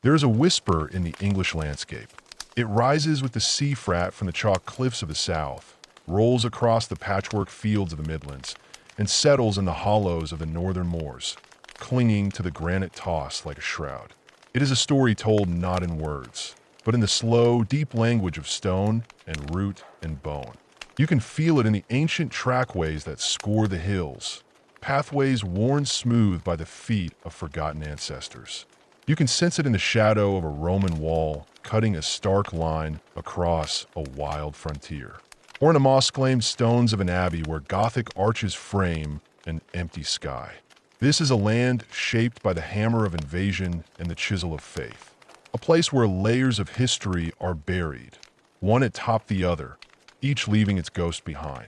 There is a whisper in the English landscape. It rises with the sea frat from the chalk cliffs of the south, rolls across the patchwork fields of the Midlands, and settles in the hollows of the northern moors, clinging to the granite toss like a shroud. It is a story told not in words, but in the slow, deep language of stone and root and bone. You can feel it in the ancient trackways that score the hills, pathways worn smooth by the feet of forgotten ancestors. You can sense it in the shadow of a Roman wall cutting a stark line across a wild frontier, or in the moss-claimed stones of an abbey where Gothic arches frame an empty sky. This is a land shaped by the hammer of invasion and the chisel of faith, a place where layers of history are buried, one atop the other, each leaving its ghost behind.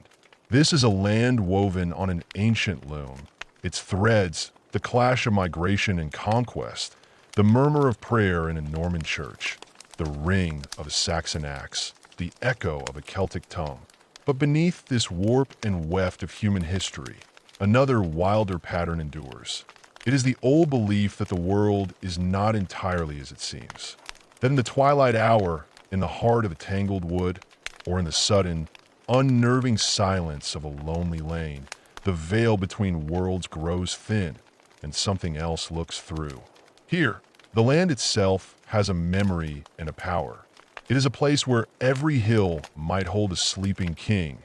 This is a land woven on an ancient loom, its threads, the clash of migration and conquest, the murmur of prayer in a Norman church, the ring of a Saxon axe, the echo of a Celtic tongue. But beneath this warp and weft of human history, another wilder pattern endures. It is the old belief that the world is not entirely as it seems, that in the twilight hour, in the heart of a tangled wood, or in the sudden, unnerving silence of a lonely lane, the veil between worlds grows thin, and something else looks through. Here, the land itself has a memory and a power. It is a place where every hill might hold a sleeping king,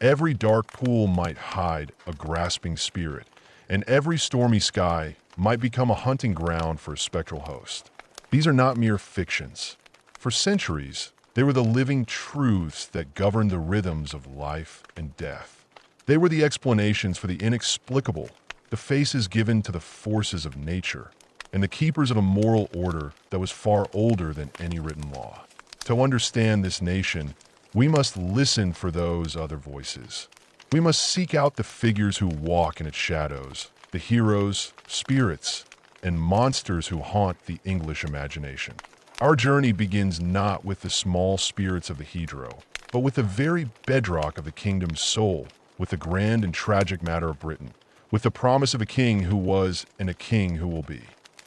every dark pool might hide a grasping spirit, and every stormy sky might become a hunting ground for a spectral host. These are not mere fictions. For centuries, they were the living truths that governed the rhythms of life and death. They were the explanations for the inexplicable, the faces given to the forces of nature, and the keepers of a moral order that was far older than any written law. To understand this nation, we must listen for those other voices. We must seek out the figures who walk in its shadows, the heroes, spirits, and monsters who haunt the English imagination. Our journey begins not with the small spirits of the Hedro, but with the very bedrock of the kingdom's soul, with the grand and tragic matter of Britain, with the promise of a king who was and a king who will be.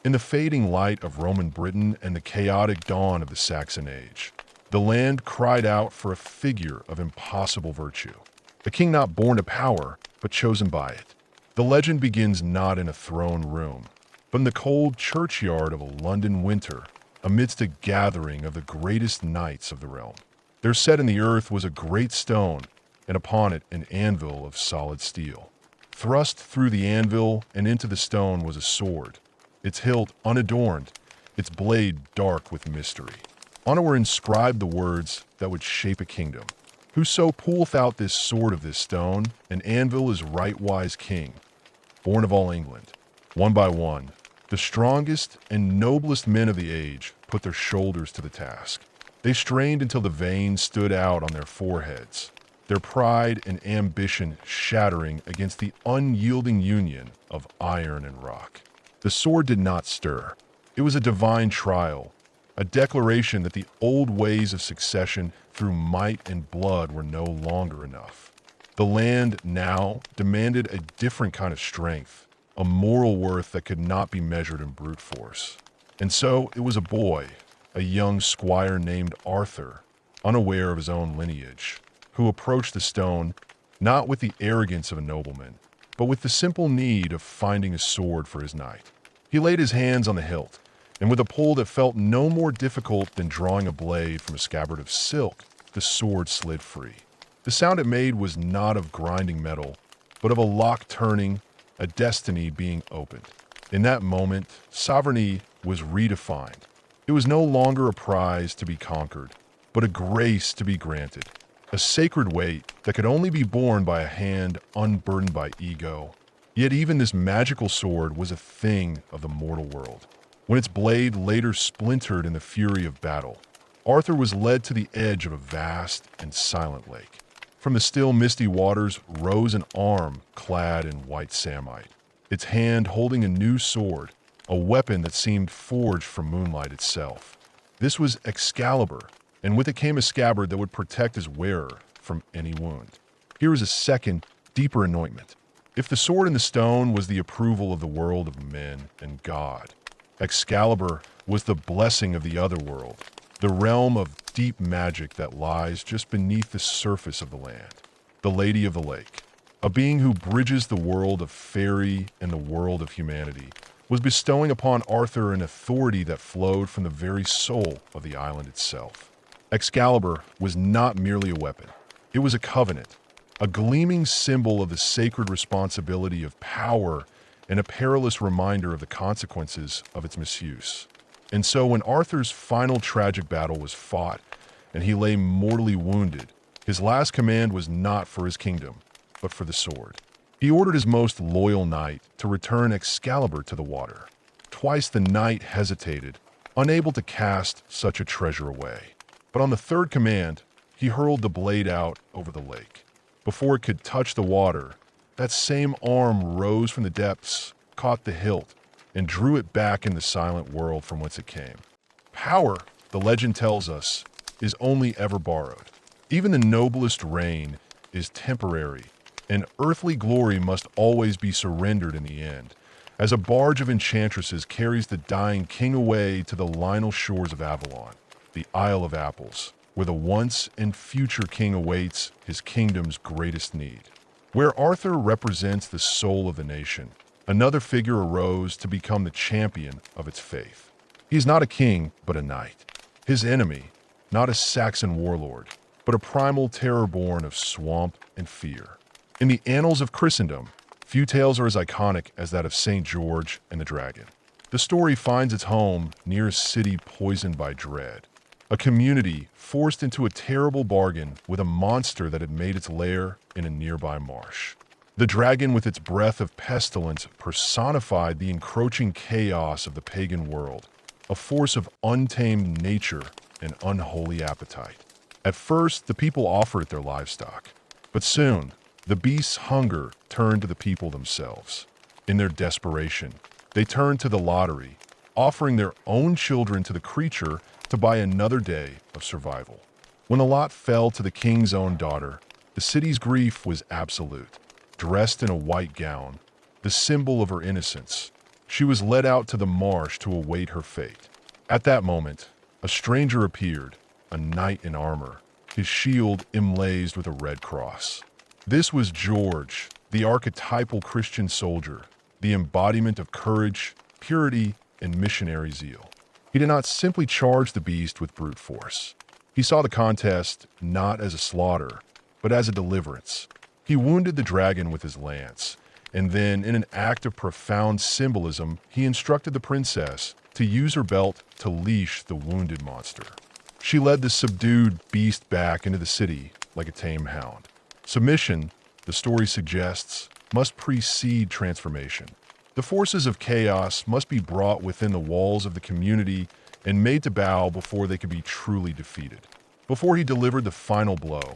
In the fading light of Roman Britain and the chaotic dawn of the Saxon age, the land cried out for a figure of impossible virtue, a king not born to power, but chosen by it. The legend begins not in a throne room, but in the cold churchyard of a London winter, amidst a gathering of the greatest knights of the realm. There set in the earth was a great stone, and upon it an anvil of solid steel. Thrust through the anvil and into the stone was a sword, its hilt unadorned, its blade dark with mystery. On it were inscribed the words that would shape a kingdom. Whoso pulleth out this sword of this stone, an anvil is right-wise king, born of all England. One by one, the strongest and noblest men of the age put their shoulders to the task. They strained until the veins stood out on their foreheads, their pride and ambition shattering against the unyielding union of iron and rock. The sword did not stir. It was a divine trial, a declaration that the old ways of succession through might and blood were no longer enough. The land now demanded a different kind of strength, a moral worth that could not be measured in brute force. And so it was a boy, a young squire named Arthur, unaware of his own lineage, who approached the stone not with the arrogance of a nobleman, but with the simple need of finding a sword for his knight. He laid his hands on the hilt, and with a pull that felt no more difficult than drawing a blade from a scabbard of silk, the sword slid free. The sound it made was not of grinding metal, but of a lock turning, a destiny being opened. In that moment, sovereignty was redefined. It was no longer a prize to be conquered, but a grace to be granted, a sacred weight that could only be borne by a hand unburdened by ego. Yet even this magical sword was a thing of the mortal world. When its blade later splintered in the fury of battle, Arthur was led to the edge of a vast and silent lake. From the still misty waters rose an arm clad in white samite, its hand holding a new sword, a weapon that seemed forged from moonlight itself. This was Excalibur, and with it came a scabbard that would protect his wearer from any wound. Here is a second, deeper anointment. If the sword in the stone was the approval of the world of men and God, Excalibur was the blessing of the otherworld, the realm of deep magic that lies just beneath the surface of the land. The Lady of the Lake, a being who bridges the world of faerie and the world of humanity, was bestowing upon Arthur an authority that flowed from the very soul of the island itself. Excalibur was not merely a weapon. It was a covenant, a gleaming symbol of the sacred responsibility of power and a perilous reminder of the consequences of its misuse. And so when Arthur's final tragic battle was fought and he lay mortally wounded, his last command was not for his kingdom, but for the sword. He ordered his most loyal knight to return Excalibur to the water. Twice the knight hesitated, unable to cast such a treasure away. But on the third command, he hurled the blade out over the lake. Before it could touch the water, that same arm rose from the depths, caught the hilt, and drew it back in the silent world from whence it came. Power, the legend tells us, is only ever borrowed. Even the noblest reign is temporary, and earthly glory must always be surrendered in the end, as a barge of enchantresses carries the dying king away to the liminal shores of Avalon, the Isle of Apples, where the once and future king awaits his kingdom's greatest need. Where Arthur represents the soul of the nation, another figure arose to become the champion of its faith. He is not a king, but a knight. His enemy, not a Saxon warlord, but a primal terror born of swamp and fear. In the annals of Christendom, few tales are as iconic as that of St. George and the Dragon. The story finds its home near a city poisoned by dread, a community forced into a terrible bargain with a monster that had made its lair in a nearby marsh. The dragon, with its breath of pestilence, personified the encroaching chaos of the pagan world, a force of untamed nature and unholy appetite. At first, the people offered it their livestock, but soon, the beast's hunger turned to the people themselves. In their desperation, they turned to the lottery, offering their own children to the creature to buy another day of survival. When the lot fell to the king's own daughter, the city's grief was absolute. Dressed in a white gown, the symbol of her innocence, she was led out to the marsh to await her fate. At that moment, a stranger appeared, a knight in armor, his shield emblazoned with a red cross. This was George, the archetypal Christian soldier, the embodiment of courage, purity, and missionary zeal. He did not simply charge the beast with brute force. He saw the contest not as a slaughter, but as a deliverance. He wounded the dragon with his lance, and then, in an act of profound symbolism, he instructed the princess to use her belt to leash the wounded monster. She led the subdued beast back into the city like a tame hound. Submission, the story suggests, must precede transformation. The forces of chaos must be brought within the walls of the community and made to bow before they could be truly defeated. Before he delivered the final blow,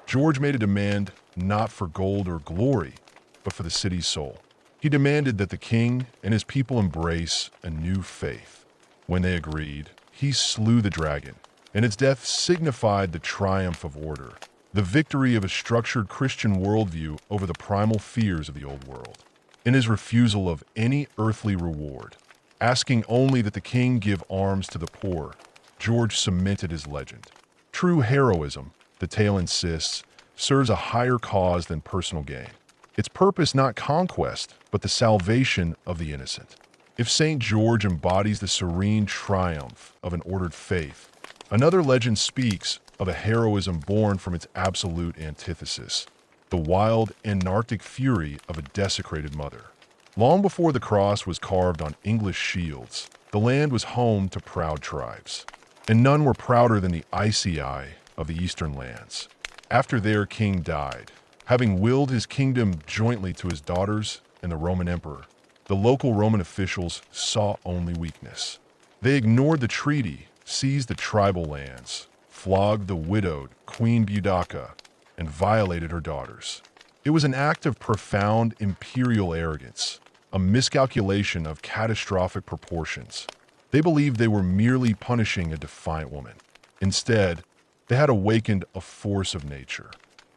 George made a demand not for gold or glory, but for the city's soul. He demanded that the king and his people embrace a new faith. When they agreed, he slew the dragon, and its death signified the triumph of order, the victory of a structured Christian worldview over the primal fears of the old world. In his refusal of any earthly reward, asking only that the king give alms to the poor, George cemented his legend. True heroism, the tale insists, serves a higher cause than personal gain. Its purpose not conquest, but the salvation of the innocent. If St. George embodies the serene triumph of an ordered faith, another legend speaks of a heroism born from its absolute antithesis, the wild anarchic fury of a desecrated mother. Long before the cross was carved on English shields, the land was home to proud tribes, and none were prouder than the Aesii of the eastern lands. After their king died, having willed his kingdom jointly to his daughters and the Roman emperor, the local Roman officials saw only weakness. They ignored the treaty, seized the tribal lands, flogged the widowed Queen Boudica, and violated her daughters. It was an act of profound imperial arrogance, a miscalculation of catastrophic proportions. They believed they were merely punishing a defiant woman. Instead, they had awakened a force of nature.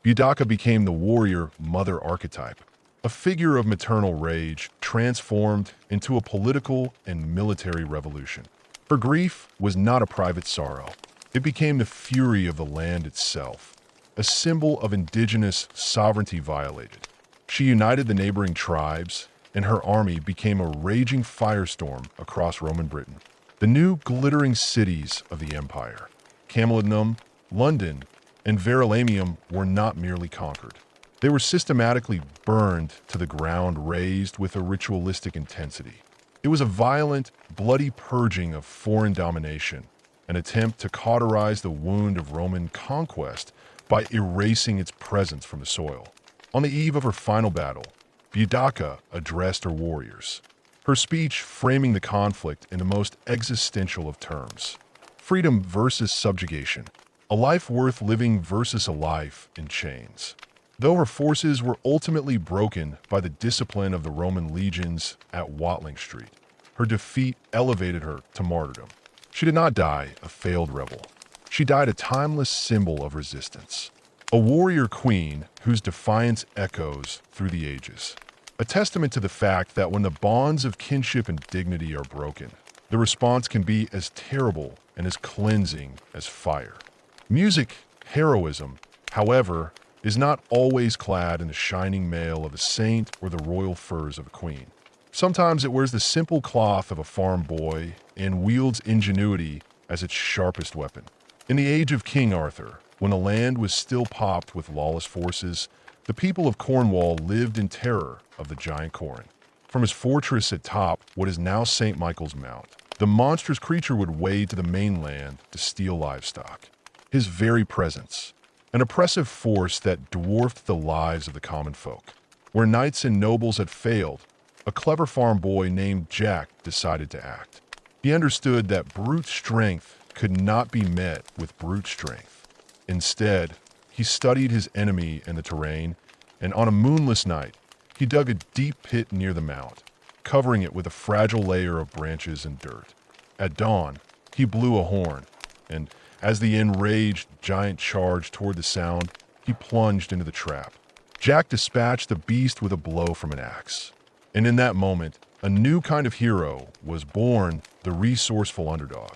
Boudica became the warrior mother archetype, a figure of maternal rage transformed into a political and military revolution. Her grief was not a private sorrow. It became the fury of the land itself, a symbol of indigenous sovereignty violated. She united the neighboring tribes, and her army became a raging firestorm across Roman Britain. The new glittering cities of the empire, Camalodunum, London, and Verulamium, were not merely conquered. They were systematically burned to the ground, razed with a ritualistic intensity. It was a violent, bloody purging of foreign domination, an attempt to cauterize the wound of Roman conquest by erasing its presence from the soil. On the eve of her final battle, Boudicca addressed her warriors, her speech framing the conflict in the most existential of terms. Freedom versus subjugation, a life worth living versus a life in chains. Though her forces were ultimately broken by the discipline of the Roman legions at Watling Street, her defeat elevated her to martyrdom. She did not die a failed rebel. She died a timeless symbol of resistance, a warrior queen whose defiance echoes through the ages. A testament to the fact that when the bonds of kinship and dignity are broken, the response can be as terrible and as cleansing as fire. Music heroism, however, is not always clad in the shining mail of a saint or the royal furs of a queen. Sometimes it wears the simple cloth of a farm boy and wields ingenuity as its sharpest weapon. In the age of King Arthur, when the land was still popped with lawless forces, the people of Cornwall lived in terror of the giant Corin. From his fortress atop what is now St. Michael's Mount, the monstrous creature would wade to the mainland to steal livestock. His very presence, an oppressive force that dwarfed the lives of the common folk. Where knights and nobles had failed, a clever farm boy named Jack decided to act. He understood that brute strength could not be met with brute strength. Instead, he studied his enemy and the terrain, and on a moonless night, he dug a deep pit near the mount, covering it with a fragile layer of branches and dirt. At dawn, he blew a horn, and as the enraged giant charged toward the sound, he plunged into the trap. Jack dispatched the beast with a blow from an axe. And in that moment, a new kind of hero was born, the resourceful underdog.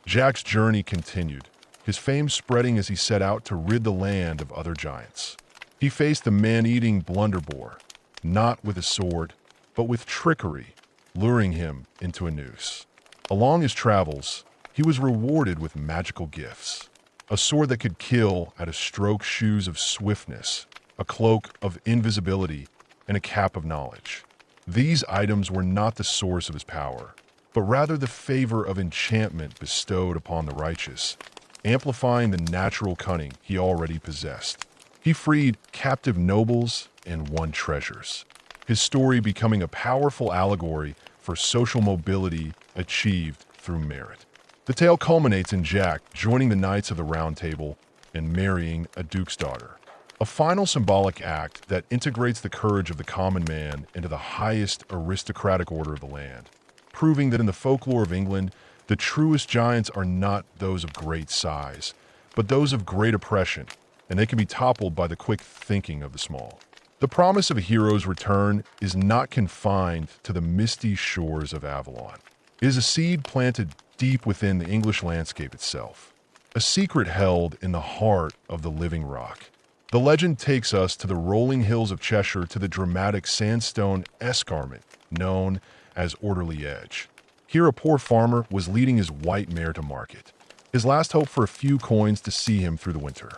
Jack's journey continued, his fame spreading as he set out to rid the land of other giants. He faced the man-eating blunderbore, not with a sword, but with trickery, luring him into a noose. Along his travels, he was rewarded with magical gifts. A sword that could kill at a stroke, shoes of swiftness, a cloak of invisibility, and a cap of knowledge. These items were not the source of his power, but rather the favor of enchantment bestowed upon the righteous, amplifying the natural cunning he already possessed. He freed captive nobles and won treasures, his story becoming a powerful allegory for social mobility achieved through merit. The tale culminates in Jack joining the Knights of the Round Table and marrying a duke's daughter. A final symbolic act that integrates the courage of the common man into the highest aristocratic order of the land, proving that in the folklore of England, the truest giants are not those of great size, but those of great oppression, and they can be toppled by the quick thinking of the small. The promise of a hero's return is not confined to the misty shores of Avalon. It is a seed planted deep within the English landscape itself, a secret held in the heart of the living rock. The legend takes us to the rolling hills of Cheshire, to the dramatic sandstone escarpment known as Orderly Edge. Here a poor farmer was leading his white mare to market, his last hope for a few coins to see him through the winter.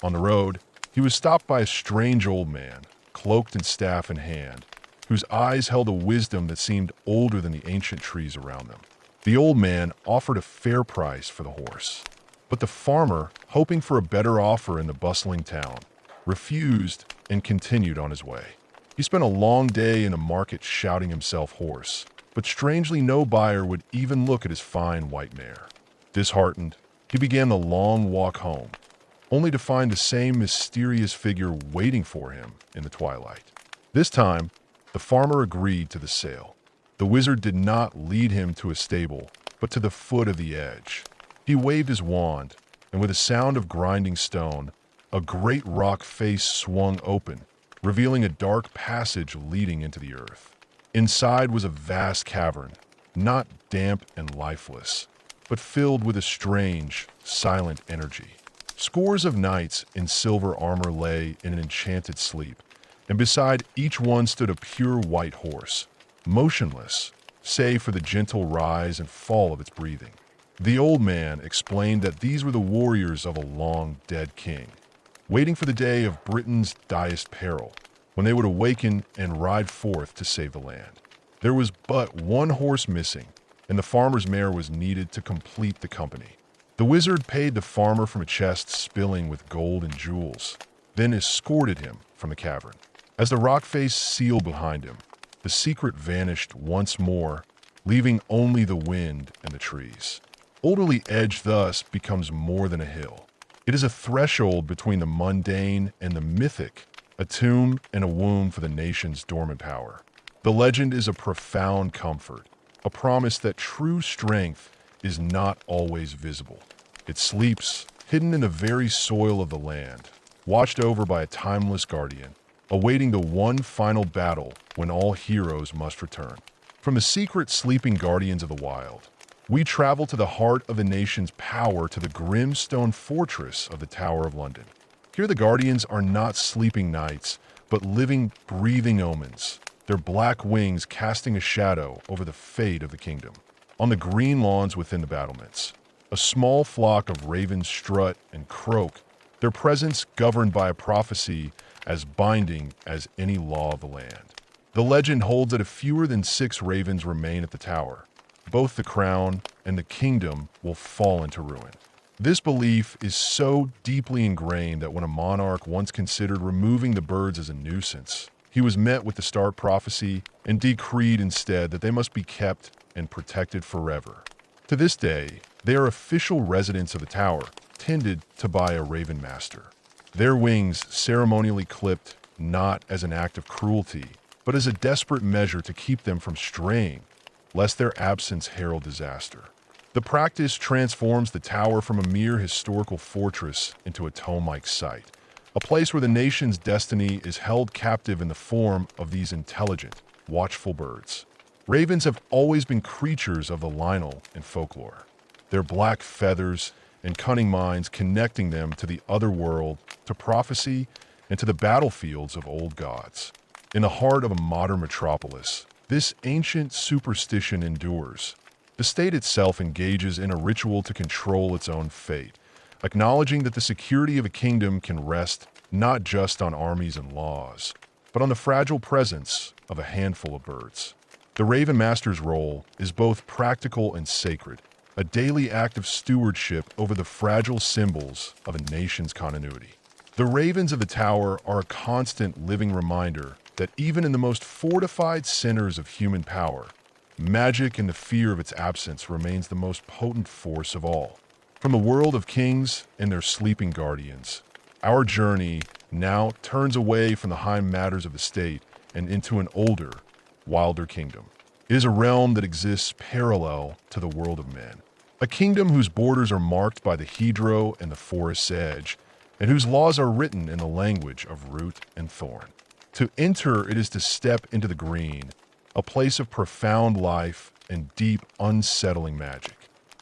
On the road, he was stopped by a strange old man, cloaked and staff in hand, whose eyes held a wisdom that seemed older than the ancient trees around them. The old man offered a fair price for the horse, but the farmer, hoping for a better offer in the bustling town, refused and continued on his way. He spent a long day in the market shouting himself hoarse, but strangely no buyer would even look at his fine white mare. Disheartened, he began the long walk home, only to find the same mysterious figure waiting for him in the twilight. This time, the farmer agreed to the sale. The wizard did not lead him to a stable, but to the foot of the edge. He waved his wand, and with a sound of grinding stone, a great rock face swung open, revealing a dark passage leading into the earth. Inside was a vast cavern, not damp and lifeless, but filled with a strange, silent energy. Scores of knights in silver armor lay in an enchanted sleep, and beside each one stood a pure white horse, motionless, save for the gentle rise and fall of its breathing. The old man explained that these were the warriors of a long-dead king, waiting for the day of Britain's direst peril, when they would awaken and ride forth to save the land. There was but one horse missing, and the farmer's mare was needed to complete the company. The wizard paid the farmer from a chest spilling with gold and jewels, then escorted him from the cavern. As the rock face sealed behind him, the secret vanished once more, leaving only the wind and the trees. Alderley Edge thus becomes more than a hill. It is a threshold between the mundane and the mythic, a tomb and a womb for the nation's dormant power. The legend is a profound comfort, a promise that true strength is not always visible. It sleeps, hidden in the very soil of the land, watched over by a timeless guardian, awaiting the one final battle when all heroes must return. From the secret sleeping guardians of the wild, we travel to the heart of the nation's power, to the grim stone fortress of the Tower of London. Here the guardians are not sleeping knights, but living, breathing omens, their black wings casting a shadow over the fate of the kingdom. On the green lawns within the battlements, a small flock of ravens strut and croak, their presence governed by a prophecy as binding as any law of the land. The legend holds that if fewer than 6 ravens remain at the tower, both the crown and the kingdom will fall into ruin. This belief is so deeply ingrained that when a monarch once considered removing the birds as a nuisance, he was met with the stark prophecy and decreed instead that they must be kept and protected forever. To this day, they are official residents of the tower, tended to by a raven master. Their wings ceremonially clipped not as an act of cruelty, but as a desperate measure to keep them from straying, lest their absence herald disaster. The practice transforms the tower from a mere historical fortress into a tomb-like site, a place where the nation's destiny is held captive in the form of these intelligent, watchful birds. Ravens have always been creatures of the lineal in folklore, their black feathers and cunning minds connecting them to the other world, to prophecy, and to the battlefields of old gods. In the heart of a modern metropolis, this ancient superstition endures. The state itself engages in a ritual to control its own fate, acknowledging that the security of a kingdom can rest not just on armies and laws, but on the fragile presence of a handful of birds. The Raven Master's role is both practical and sacred, a daily act of stewardship over the fragile symbols of a nation's continuity. The ravens of the tower are a constant living reminder that even in the most fortified centers of human power, magic and the fear of its absence remains the most potent force of all. From the world of kings and their sleeping guardians, our journey now turns away from the high matters of the state and into an older, wilder kingdom. It is a realm that exists parallel to the world of men, a kingdom whose borders are marked by the hedgerow and the forest's edge, and whose laws are written in the language of root and thorn. To enter, it is to step into the green, a place of profound life and deep, unsettling magic.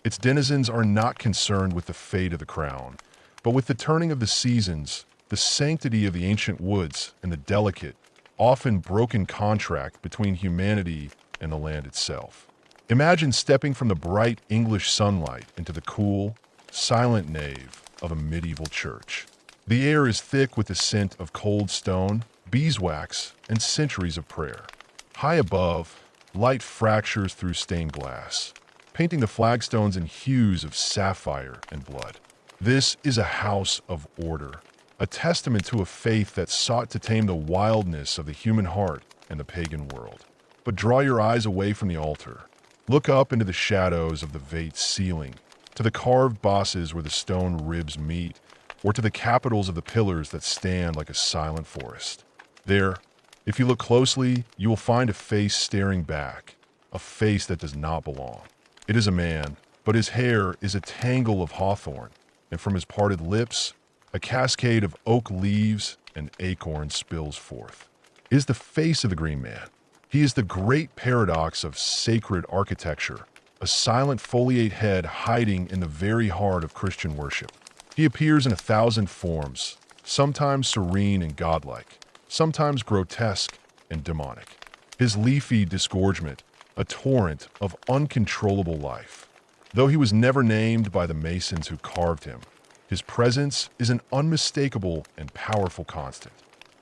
Its denizens are not concerned with the fate of the crown, but with the turning of the seasons, the sanctity of the ancient woods, and the delicate, often broken contract between humanity and the land itself. Imagine stepping from the bright English sunlight into the cool, silent nave of a medieval church. The air is thick with the scent of cold stone, beeswax, and centuries of prayer. High above, light fractures through stained glass, painting the flagstones in hues of sapphire and blood. This is a house of order, a testament to a faith that sought to tame the wildness of the human heart and the pagan world. But draw your eyes away from the altar. Look up into the shadows of the vate ceiling, to the carved bosses where the stone ribs meet, or to the capitals of the pillars that stand like a silent forest. There, if you look closely, you will find a face staring back, a face that does not belong. It is a man, but his hair is a tangle of hawthorn, and from his parted lips, a cascade of oak leaves and acorns spills forth. It is the face of the Green Man. He is the great paradox of sacred architecture, a silent foliate head hiding in the very heart of Christian worship. He appears in 1,000 forms, sometimes serene and godlike, sometimes grotesque and demonic. His leafy disgorgement, a torrent of uncontrollable life. Though he was never named by the masons who carved him, his presence is an unmistakable and powerful constant.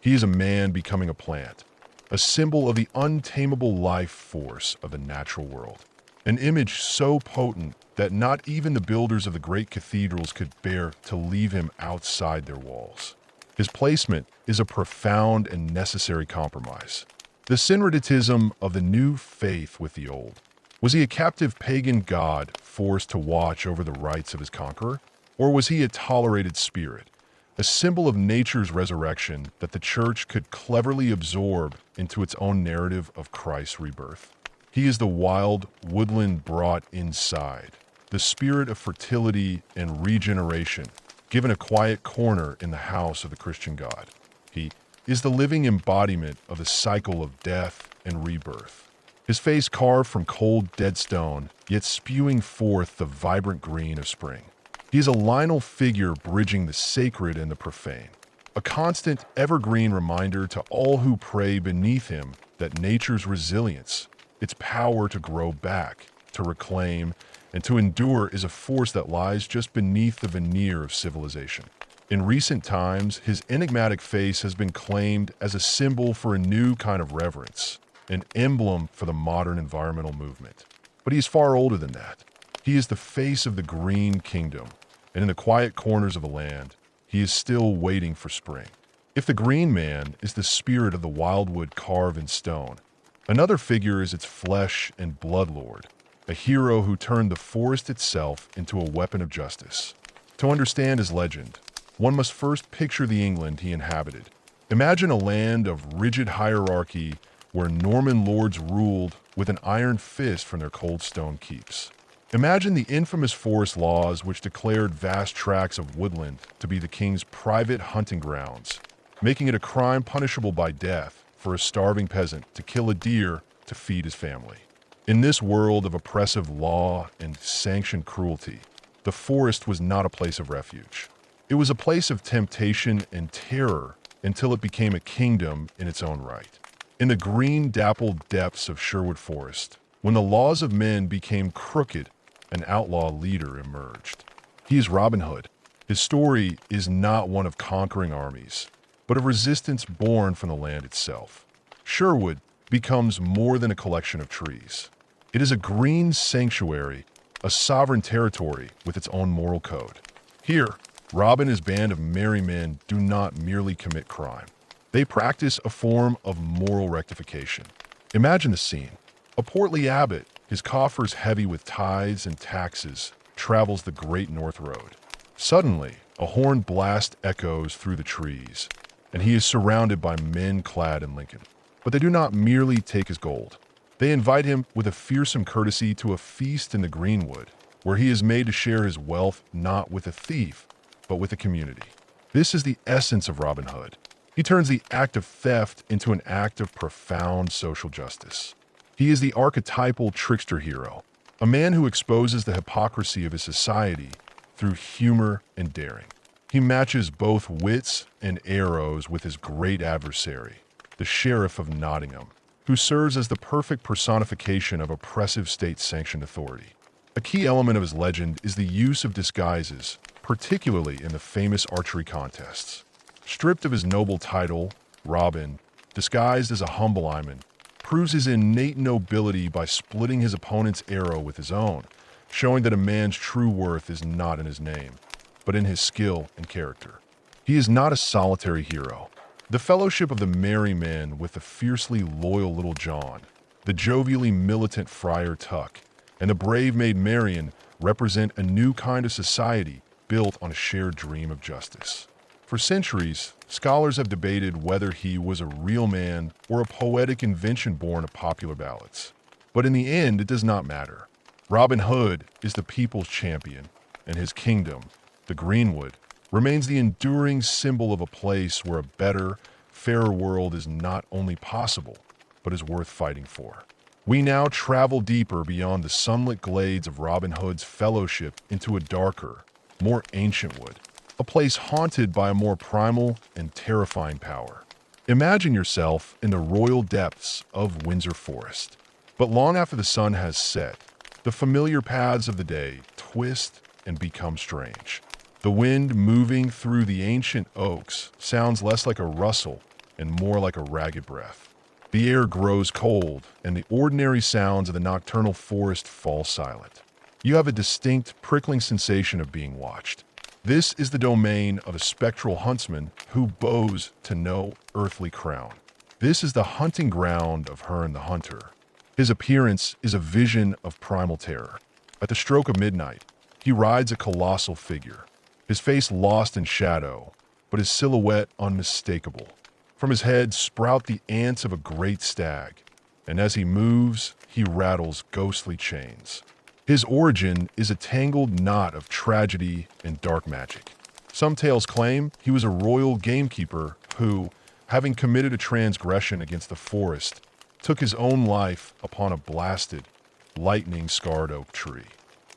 He is a man becoming a plant, a symbol of the untamable life force of the natural world. An image so potent that not even the builders of the great cathedrals could bear to leave him outside their walls. His placement is a profound and necessary compromise. The syncretism of the new faith with the old. Was he a captive pagan god forced to watch over the rights of his conqueror? Or was he a tolerated spirit, a symbol of nature's resurrection that the church could cleverly absorb into its own narrative of Christ's rebirth? He is the wild woodland brought inside, the spirit of fertility and regeneration, given a quiet corner in the house of the Christian God. He is the living embodiment of the cycle of death and rebirth. His face carved from cold, dead stone, yet spewing forth the vibrant green of spring. He is a lineal figure bridging the sacred and the profane, a constant, evergreen reminder to all who pray beneath him that nature's resilience, its power to grow back, to reclaim, and to endure is a force that lies just beneath the veneer of civilization. In recent times, his enigmatic face has been claimed as a symbol for a new kind of reverence, an emblem for the modern environmental movement. But he is far older than that. He is the face of the green kingdom, and in the quiet corners of the land, he is still waiting for spring. If the green man is the spirit of the wildwood carved in stone, another figure is its flesh and blood lord, a hero who turned the forest itself into a weapon of justice. To understand his legend, one must first picture the England he inhabited. Imagine a land of rigid hierarchy where Norman lords ruled with an iron fist from their cold stone keeps. Imagine the infamous forest laws which declared vast tracts of woodland to be the king's private hunting grounds, making it a crime punishable by death for a starving peasant to kill a deer to feed his family. In this world of oppressive law and sanctioned cruelty, the forest was not a place of refuge. It was a place of temptation and terror until it became a kingdom in its own right. In the green dappled depths of Sherwood Forest, when the laws of men became crooked, an outlaw leader emerged. He is Robin Hood. His story is not one of conquering armies, but of resistance born from the land itself. Sherwood becomes more than a collection of trees. It is a green sanctuary, a sovereign territory with its own moral code. Here, Robin and his band of merry men do not merely commit crime. They practice a form of moral rectification. Imagine the scene. A portly abbot, his coffers heavy with tithes and taxes, travels the Great North Road. Suddenly, a horn blast echoes through the trees, and he is surrounded by men clad in Lincoln. But they do not merely take his gold. They invite him with a fearsome courtesy to a feast in the greenwood, where he is made to share his wealth not with a thief, but with the community. This is the essence of Robin Hood. He turns the act of theft into an act of profound social justice. He is the archetypal trickster hero, a man who exposes the hypocrisy of his society through humor and daring. He matches both wits and arrows with his great adversary, the Sheriff of Nottingham, who serves as the perfect personification of oppressive state-sanctioned authority. A key element of his legend is the use of disguises, particularly in the famous archery contests. Stripped of his noble title, Robin, disguised as a humble yeoman, proves his innate nobility by splitting his opponent's arrow with his own, showing that a man's true worth is not in his name, but in his skill and character. He is not a solitary hero. The fellowship of the merry men with the fiercely loyal Little John, the jovially militant Friar Tuck, and the brave Maid Marian represent a new kind of society built on a shared dream of justice. For centuries, scholars have debated whether he was a real man or a poetic invention born of popular ballads. But in the end, it does not matter. Robin Hood is the people's champion, and his kingdom, the Greenwood, remains the enduring symbol of a place where a better, fairer world is not only possible, but is worth fighting for. We now travel deeper beyond the sunlit glades of Robin Hood's fellowship into a darker, more ancient wood, a place haunted by a more primal and terrifying power. Imagine yourself in the royal depths of Windsor Forest. But long after the sun has set, the familiar paths of the day twist and become strange. The wind moving through the ancient oaks sounds less like a rustle and more like a ragged breath. The air grows cold, and the ordinary sounds of the nocturnal forest fall silent. You have a distinct, prickling sensation of being watched. This is the domain of a spectral huntsman who bows to no earthly crown. This is the hunting ground of Herne the Hunter. His appearance is a vision of primal terror. At the stroke of midnight, he rides a colossal figure, his face lost in shadow, but his silhouette unmistakable. From his head sprout the ants of a great stag, and as he moves, he rattles ghostly chains. His origin is a tangled knot of tragedy and dark magic. Some tales claim he was a royal gamekeeper who, having committed a transgression against the forest, took his own life upon a blasted, lightning-scarred oak tree,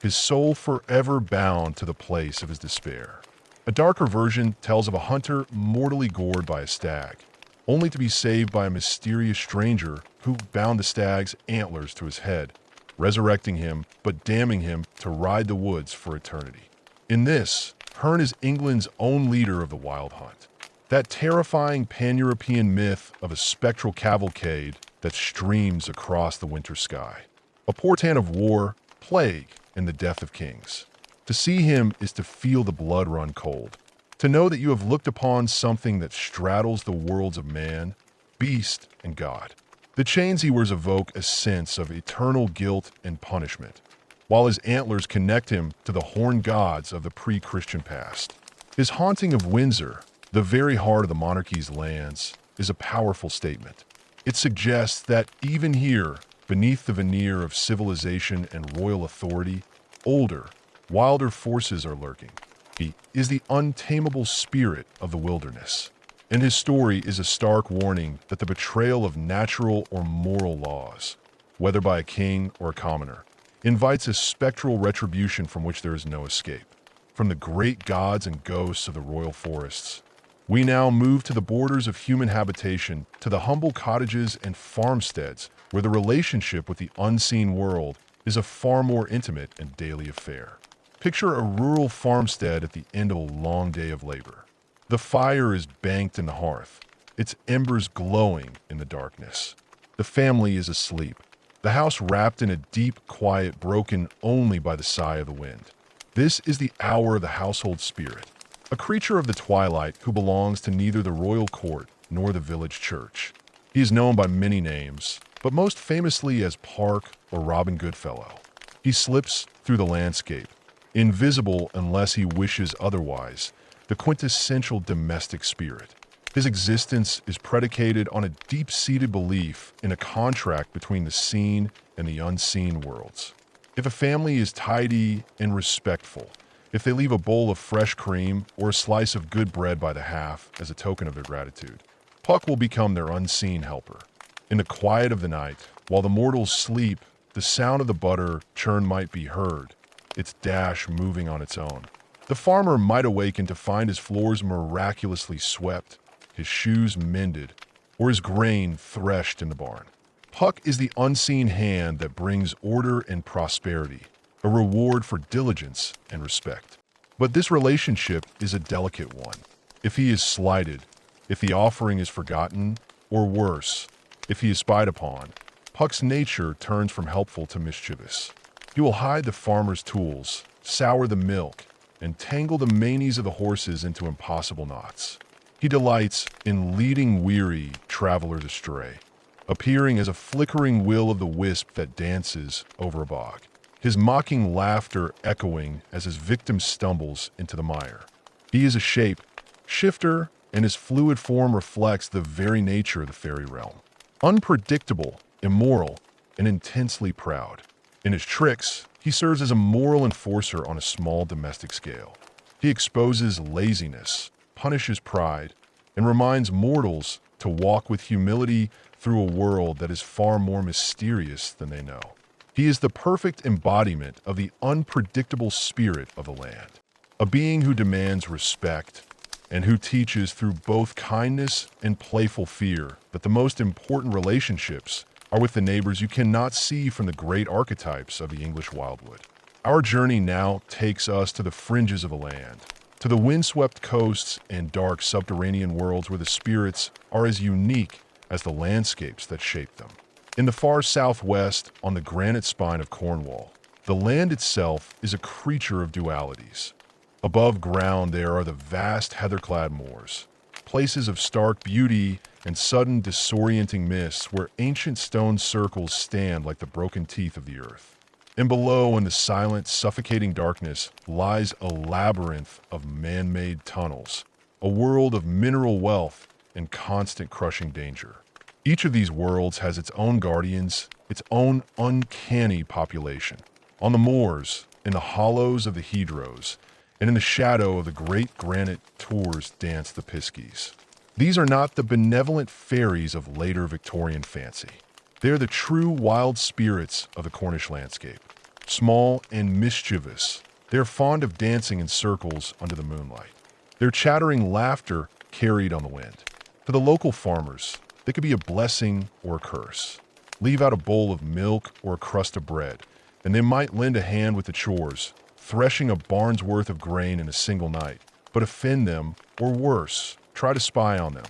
his soul forever bound to the place of his despair. A darker version tells of a hunter mortally gored by a stag, only to be saved by a mysterious stranger who bound the stag's antlers to his head, resurrecting him but damning him to ride the woods for eternity. In this, Herne is England's own leader of the wild hunt, that terrifying pan-European myth of a spectral cavalcade that streams across the winter sky, a portent of war, plague, and the death of kings. To see him is to feel the blood run cold, to know that you have looked upon something that straddles the worlds of man, beast, and God. The chains he wears evoke a sense of eternal guilt and punishment, while his antlers connect him to the horned gods of the pre-Christian past. His haunting of Windsor, the very heart of the monarchy's lands, is a powerful statement. It suggests that even here, beneath the veneer of civilization and royal authority, older, wilder forces are lurking. He is the untamable spirit of the wilderness, and his story is a stark warning that the betrayal of natural or moral laws, whether by a king or a commoner, invites a spectral retribution from which there is no escape. From the great gods and ghosts of the royal forests, we now move to the borders of human habitation, to the humble cottages and farmsteads where the relationship with the unseen world is a far more intimate and daily affair. Picture a rural farmstead at the end of a long day of labor. The fire is banked in the hearth, its embers glowing in the darkness. The family is asleep, the house wrapped in a deep quiet broken only by the sigh of the wind. This is the hour of the household spirit, a creature of the twilight who belongs to neither the royal court nor the village church. He is known by many names, but most famously as Park or Robin Goodfellow. He slips through the landscape, invisible unless he wishes otherwise, the quintessential domestic spirit. His existence is predicated on a deep-seated belief in a contract between the seen and the unseen worlds. If a family is tidy and respectful, if they leave a bowl of fresh cream or a slice of good bread by the half as a token of their gratitude, Puck will become their unseen helper. In the quiet of the night, while the mortals sleep, the sound of the butter churn might be heard, its dash moving on its own. The farmer might awaken to find his floors miraculously swept, his shoes mended, or his grain threshed in the barn. Puck is the unseen hand that brings order and prosperity, a reward for diligence and respect. But this relationship is a delicate one. If he is slighted, if the offering is forgotten, or worse, if he is spied upon, Puck's nature turns from helpful to mischievous. He will hide the farmer's tools, sour the milk, and tangle the manes of the horses into impossible knots. He delights in leading weary travelers astray, appearing as a flickering will of the wisp that dances over a bog, his mocking laughter echoing as his victim stumbles into the mire. He is a shape shifter, and his fluid form reflects the very nature of the fairy realm. Unpredictable, immoral, and intensely proud. In his tricks, he serves as a moral enforcer on a small domestic scale. He exposes laziness, punishes pride, and reminds mortals to walk with humility through a world that is far more mysterious than they know. He is the perfect embodiment of the unpredictable spirit of the land, a being who demands respect and who teaches through both kindness and playful fear that the most important relationships are with the neighbors you cannot see from the great archetypes of the English wildwood. Our journey now takes us to the fringes of the land, to the windswept coasts and dark subterranean worlds where the spirits are as unique as the landscapes that shape them. In the far southwest, on the granite spine of Cornwall, the land itself is a creature of dualities. Above ground there are the vast heather-clad moors, places of stark beauty and sudden disorienting mists where ancient stone circles stand like the broken teeth of the earth. And below, in the silent, suffocating darkness, lies a labyrinth of man-made tunnels, a world of mineral wealth and constant crushing danger. Each of these worlds has its own guardians, its own uncanny population. On the moors, in the hollows of the hedgerows, and in the shadow of the great granite tors dance the piskies. These are not the benevolent fairies of later Victorian fancy. They are the true wild spirits of the Cornish landscape. Small and mischievous, they are fond of dancing in circles under the moonlight. Their chattering laughter carried on the wind. For the local farmers, they could be a blessing or a curse. Leave out a bowl of milk or a crust of bread, and they might lend a hand with the chores, threshing a barn's worth of grain in a single night, but offend them, or worse, try to spy on them,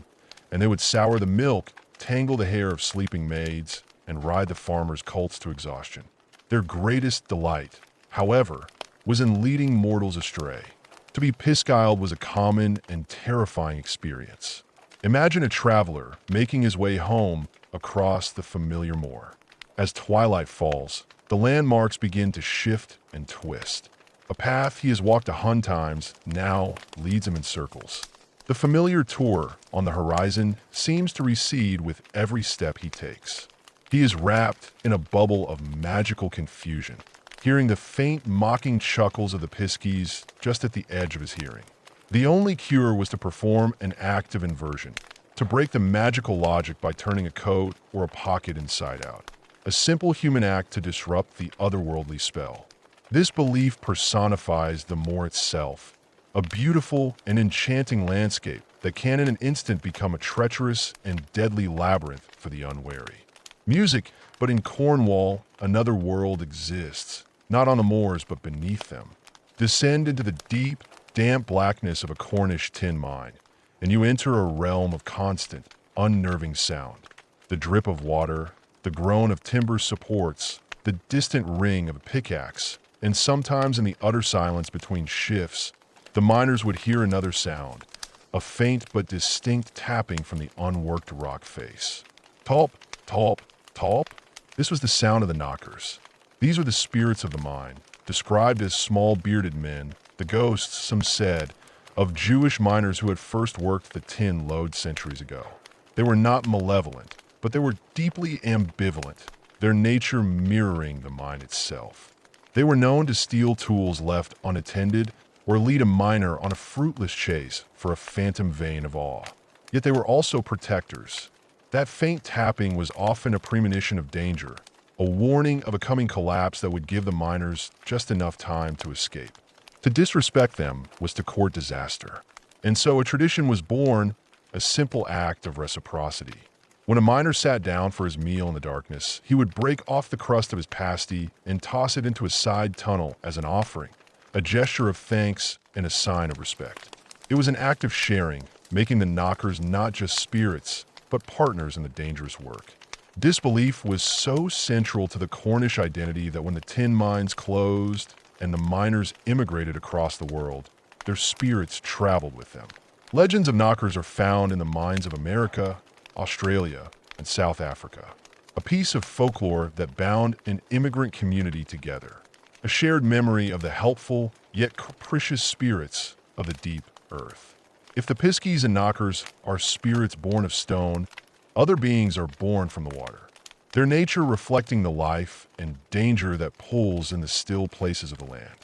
and they would sour the milk, tangle the hair of sleeping maids, and ride the farmers' colts to exhaustion. Their greatest delight, however, was in leading mortals astray. To be piskiled was a common and terrifying experience. Imagine a traveler making his way home across the familiar moor. As twilight falls, the landmarks begin to shift and twist. A path he has walked 100 times now leads him in circles. The familiar tor on the horizon seems to recede with every step he takes. He is wrapped in a bubble of magical confusion, hearing the faint mocking chuckles of the piskies just at the edge of his hearing. The only cure was to perform an act of inversion, to break the magical logic by turning a coat or a pocket inside out. A simple human act to disrupt the otherworldly spell. This belief personifies the moor itself, a beautiful and enchanting landscape that can in an instant become a treacherous and deadly labyrinth for the unwary. Music, but in Cornwall, another world exists, not on the moors but beneath them. Descend into the deep, damp blackness of a Cornish tin mine, and you enter a realm of constant, unnerving sound. The drip of water, the groan of timber supports, the distant ring of a pickaxe, and sometimes in the utter silence between shifts, the miners would hear another sound, a faint but distinct tapping from the unworked rock face. Tulp, tulp, tulp. This was the sound of the knockers. These were the spirits of the mine, described as small bearded men, the ghosts, some said, of Jewish miners who had first worked the tin lode centuries ago. They were not malevolent, but they were deeply ambivalent, their nature mirroring the mine itself. They were known to steal tools left unattended or lead a miner on a fruitless chase for a phantom vein of awe. Yet they were also protectors. That faint tapping was often a premonition of danger, a warning of a coming collapse that would give the miners just enough time to escape. To disrespect them was to court disaster. And so a tradition was born, a simple act of reciprocity. When a miner sat down for his meal in the darkness, he would break off the crust of his pasty and toss it into a side tunnel as an offering, a gesture of thanks and a sign of respect. It was an act of sharing, making the knockers not just spirits, but partners in the dangerous work. This belief was so central to the Cornish identity that when the tin mines closed and the miners immigrated across the world, their spirits traveled with them. Legends of knockers are found in the mines of America, Australia, and South Africa, a piece of folklore that bound an immigrant community together, a shared memory of the helpful yet capricious spirits of the deep earth. If the piskies and knockers are spirits born of stone, other beings are born from the water, their nature reflecting the life and danger that pulls in the still places of the land.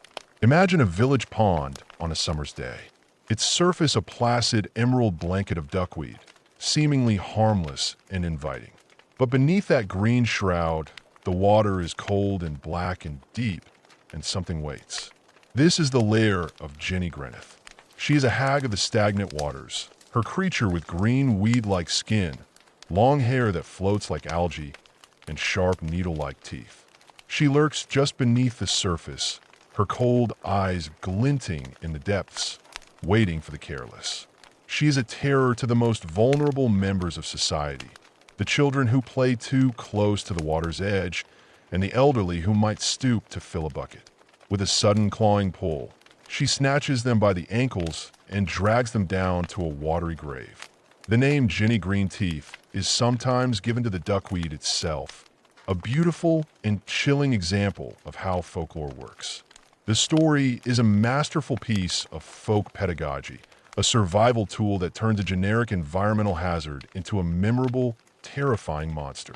Imagine a village pond on a summer's day, its surface a placid emerald blanket of duckweed, seemingly harmless and inviting. But beneath that green shroud, the water is cold and black and deep, and something waits. This is the lair of Jenny Greneth. She is a hag of the stagnant waters, her creature with green weed-like skin, long hair that floats like algae, and sharp needle-like teeth. She lurks just beneath the surface, her cold eyes glinting in the depths, waiting for the careless. She is a terror to the most vulnerable members of society, the children who play too close to the water's edge, and the elderly who might stoop to fill a bucket. With a sudden clawing pull, she snatches them by the ankles and drags them down to a watery grave. The name Jenny Green Teeth is sometimes given to the duckweed itself, a beautiful and chilling example of how folklore works. The story is a masterful piece of folk pedagogy, a survival tool that turns a generic environmental hazard into a memorable, terrifying monster.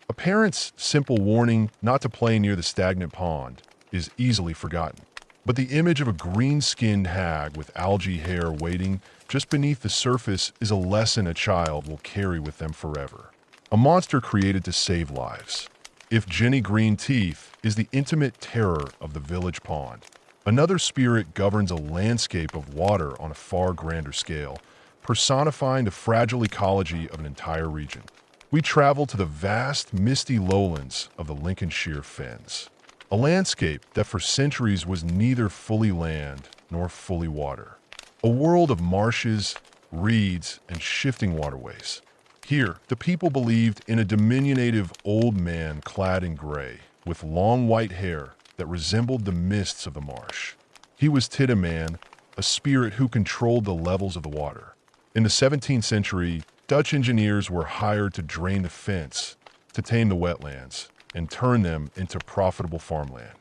A parent's simple warning not to play near the stagnant pond is easily forgotten. But the image of a green-skinned hag with algae hair waiting just beneath the surface is a lesson a child will carry with them forever. A monster created to save lives. If Jenny Green Teeth is the intimate terror of the village pond, another spirit governs a landscape of water on a far grander scale, personifying the fragile ecology of an entire region. We travel to the vast, misty lowlands of the Lincolnshire Fens. A landscape that for centuries was neither fully land nor fully water. A world of marshes, reeds, and shifting waterways. Here, the people believed in a diminutive old man clad in gray, with long white hair that resembled the mists of the marsh. He was Tiddeman, a spirit who controlled the levels of the water. In the 17th century, Dutch engineers were hired to drain the fence, to tame the wetlands, and turn them into profitable farmland.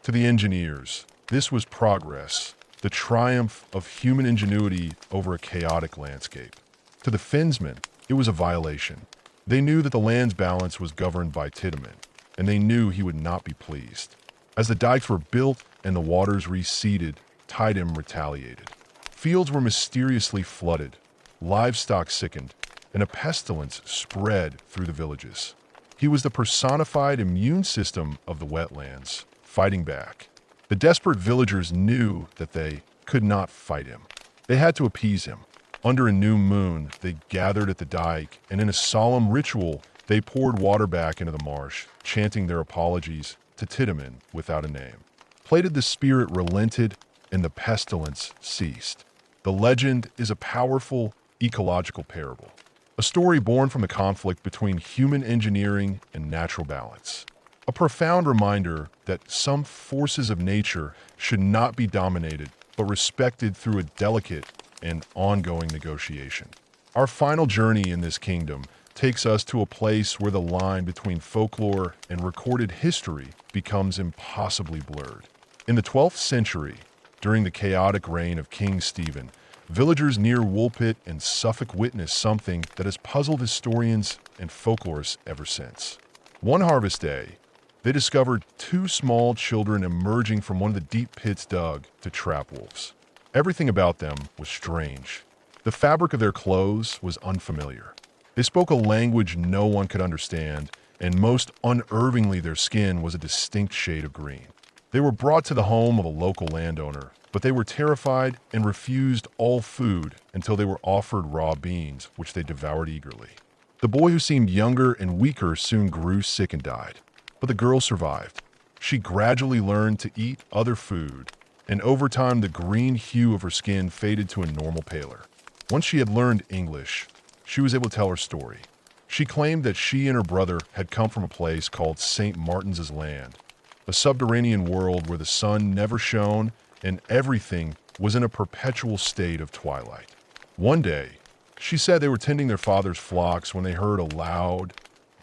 To the engineers, this was progress, the triumph of human ingenuity over a chaotic landscape. To the Fensmen, it was a violation. They knew that the land's balance was governed by Tiddeman, and they knew he would not be pleased. As the dikes were built and the waters receded, Tideham retaliated. Fields were mysteriously flooded, livestock sickened, and a pestilence spread through the villages. He was the personified immune system of the wetlands, fighting back. The desperate villagers knew that they could not fight him. They had to appease him. Under a new moon, they gathered at the dike, and in a solemn ritual, they poured water back into the marsh, chanting their apologies to Tiddeman without a name. Plated the spirit relented, and the pestilence ceased. The legend is a powerful ecological parable. A story born from the conflict between human engineering and natural balance. A profound reminder that some forces of nature should not be dominated, but respected through a delicate and ongoing negotiation. Our final journey in this kingdom takes us to a place where the line between folklore and recorded history becomes impossibly blurred. In the 12th century, during the chaotic reign of King Stephen, villagers near Woolpit and Suffolk witnessed something that has puzzled historians and folklorists ever since. One harvest day, they discovered two small children emerging from one of the deep pits dug to trap wolves. Everything about them was strange. The fabric of their clothes was unfamiliar. They spoke a language no one could understand, and most unnervingly their skin was a distinct shade of green. They were brought to the home of a local landowner, but they were terrified and refused all food until they were offered raw beans, which they devoured eagerly. The boy, who seemed younger and weaker, soon grew sick and died. But the girl survived. She gradually learned to eat other food, and over time the green hue of her skin faded to a normal pallor. Once she had learned English, she was able to tell her story. She claimed that she and her brother had come from a place called St. Martin's Land, a subterranean world where the sun never shone and everything was in a perpetual state of twilight. One day, she said they were tending their father's flocks when they heard a loud,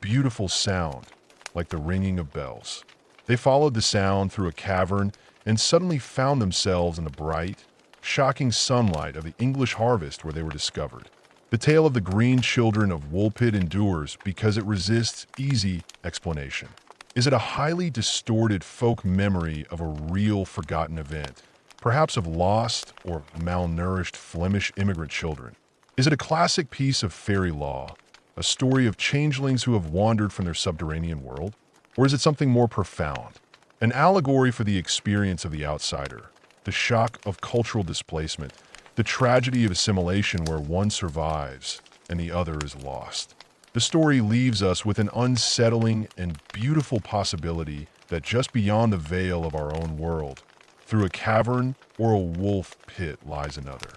beautiful sound, like the ringing of bells. They followed the sound through a cavern and suddenly found themselves in the bright, shocking sunlight of the English harvest where they were discovered. The tale of the green children of Woolpit endures because it resists easy explanation. Is it a highly distorted folk memory of a real forgotten event, perhaps of lost or malnourished Flemish immigrant children? Is it a classic piece of fairy lore, A story of changelings who have wandered from their subterranean world? Or is it something more profound? An allegory for the experience of the outsider, the shock of cultural displacement, the tragedy of assimilation where one survives and the other is lost. The story leaves us with an unsettling and beautiful possibility that just beyond the veil of our own world, through a cavern or a wolf pit lies another,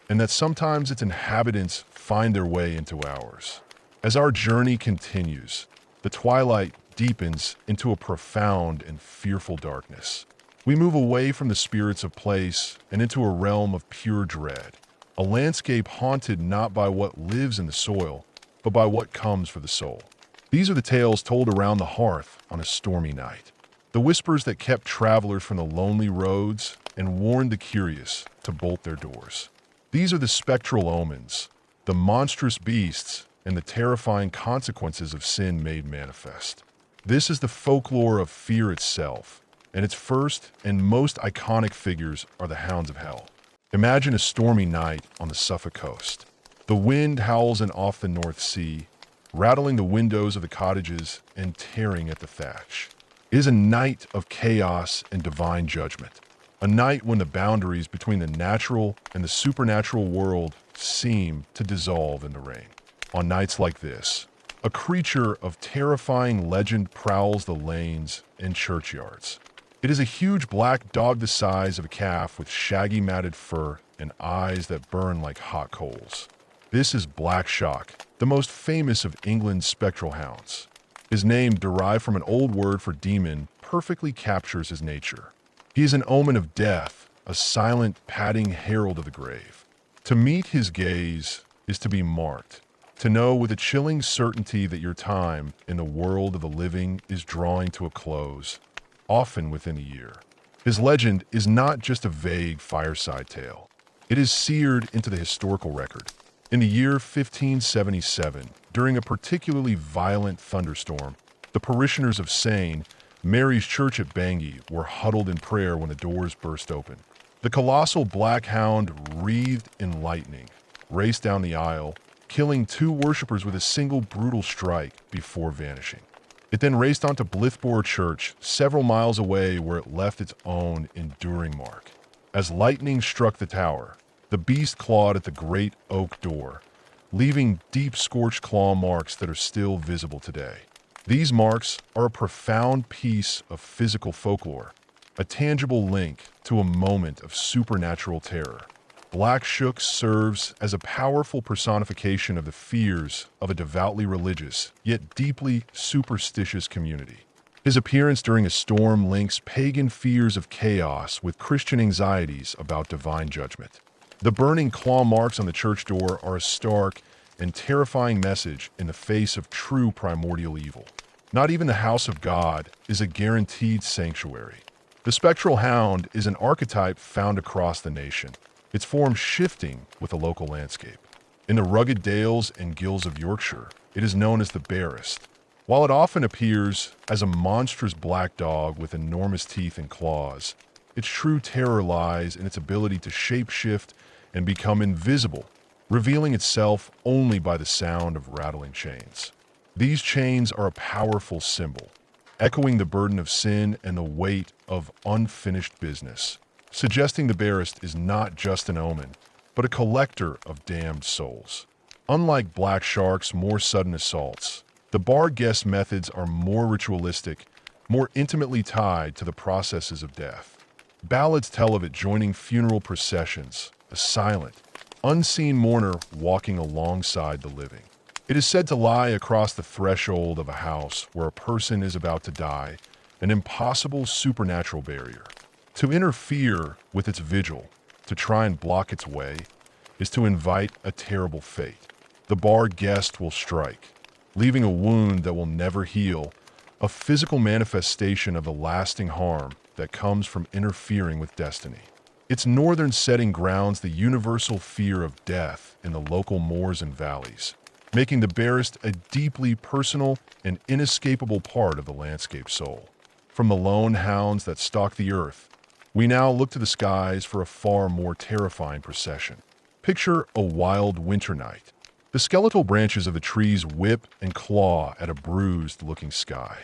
and that sometimes its inhabitants find their way into ours. As our journey continues, the twilight deepens into a profound and fearful darkness. We move away from the spirits of place and into a realm of pure dread, a landscape haunted not by what lives in the soil, but by what comes for the soul. These are the tales told around the hearth on a stormy night, the whispers that kept travelers from the lonely roads and warned the curious to bolt their doors. These are the spectral omens, the monstrous beasts, and the terrifying consequences of sin made manifest. This is the folklore of fear itself, and its first and most iconic figures are the hounds of hell. Imagine a stormy night on the Suffolk coast. The wind howls in off the North Sea, rattling the windows of the cottages and tearing at the thatch. It is a night of chaos and divine judgment, a night when the boundaries between the natural and the supernatural world seem to dissolve in the rain. On nights like this, a creature of terrifying legend prowls the lanes and churchyards. It is a huge black dog the size of a calf with shaggy matted fur and eyes that burn like hot coals. This is Black Shock, the most famous of England's spectral hounds. His name, derived from an old word for demon, perfectly captures his nature. He is an omen of death, a silent, padding herald of the grave. To meet his gaze is to be marked, to know with a chilling certainty that your time in the world of the living is drawing to a close, often within a year. His legend is not just a vague fireside tale. It is seared into the historical record. In the year 1577, during a particularly violent thunderstorm, the parishioners of St. Mary's Church at Bangor were huddled in prayer when the doors burst open. The colossal black hound, wreathed in lightning, raced down the aisle, killing 2 worshippers with a single brutal strike before vanishing. It then raced onto Blithborough Church, several miles away, where it left its own enduring mark. As lightning struck the tower, the beast clawed at the great oak door, leaving deep scorched claw marks that are still visible today. These marks are a profound piece of physical folklore, a tangible link to a moment of supernatural terror. Black Shook serves as a powerful personification of the fears of a devoutly religious, yet deeply superstitious community. His appearance during a storm links pagan fears of chaos with Christian anxieties about divine judgment. The burning claw marks on the church door are a stark and terrifying message in the face of true primordial evil. Not even the house of God is a guaranteed sanctuary. The spectral hound is an archetype found across the nation, its form shifting with the local landscape. In the rugged dales and gills of Yorkshire, it is known as the Barist. While it often appears as a monstrous black dog with enormous teeth and claws, its true terror lies in its ability to shapeshift and become invisible, revealing itself only by the sound of rattling chains. These chains are a powerful symbol, echoing the burden of sin and the weight of unfinished business, suggesting the Barist is not just an omen, but a collector of damned souls. Unlike Black Shark's more sudden assaults, the bar guest methods are more ritualistic, more intimately tied to the processes of death. Ballads tell of it joining funeral processions, a silent, unseen mourner walking alongside the living. It is said to lie across the threshold of a house where a person is about to die, an impossible supernatural barrier. To interfere with its vigil, to try and block its way, is to invite a terrible fate. The bar guest will strike, leaving a wound that will never heal, a physical manifestation of the lasting harm that comes from interfering with destiny. Its northern setting grounds the universal fear of death in the local moors and valleys, making the Barist a deeply personal and inescapable part of the landscape soul. From the lone hounds that stalk the earth, we now look to the skies for a far more terrifying procession. Picture a wild winter night, The skeletal branches of the trees whip and claw at a bruised-looking sky.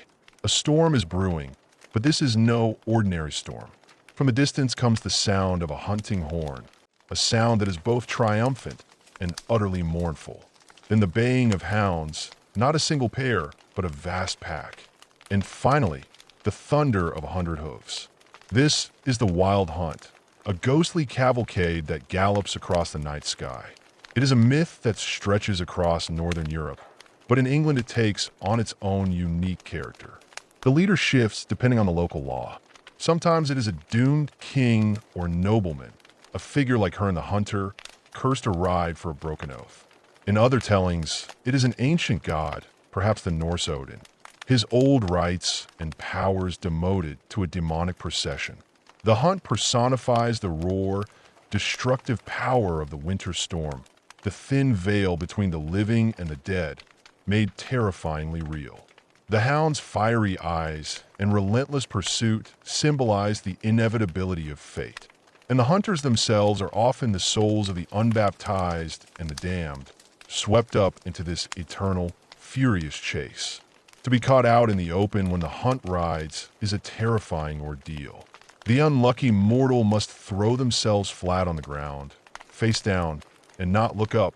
A storm is brewing, but this is no ordinary storm. From a distance comes the sound of a hunting horn, a sound that is both triumphant and utterly mournful. Then the baying of hounds, not a single pair, but a vast pack. And finally, the thunder of 100 hooves. This is the Wild Hunt, a ghostly cavalcade that gallops across the night sky. It is a myth that stretches across northern Europe, but in England it takes on its own unique character. The leader shifts depending on the local law. Sometimes it is a doomed king or nobleman, a figure like Herne the Hunter, cursed to ride for a broken oath. In other tellings, it is an ancient god, perhaps the Norse Odin, his old rights and powers demoted to a demonic procession. The hunt personifies the roar, destructive power of the winter storm, the thin veil between the living and the dead, made terrifyingly real. The hound's fiery eyes and relentless pursuit symbolize the inevitability of fate. And the hunters themselves are often the souls of the unbaptized and the damned, swept up into this eternal, furious chase. To be caught out in the open when the hunt rides is a terrifying ordeal. The unlucky mortal must throw themselves flat on the ground, face down, and not look up,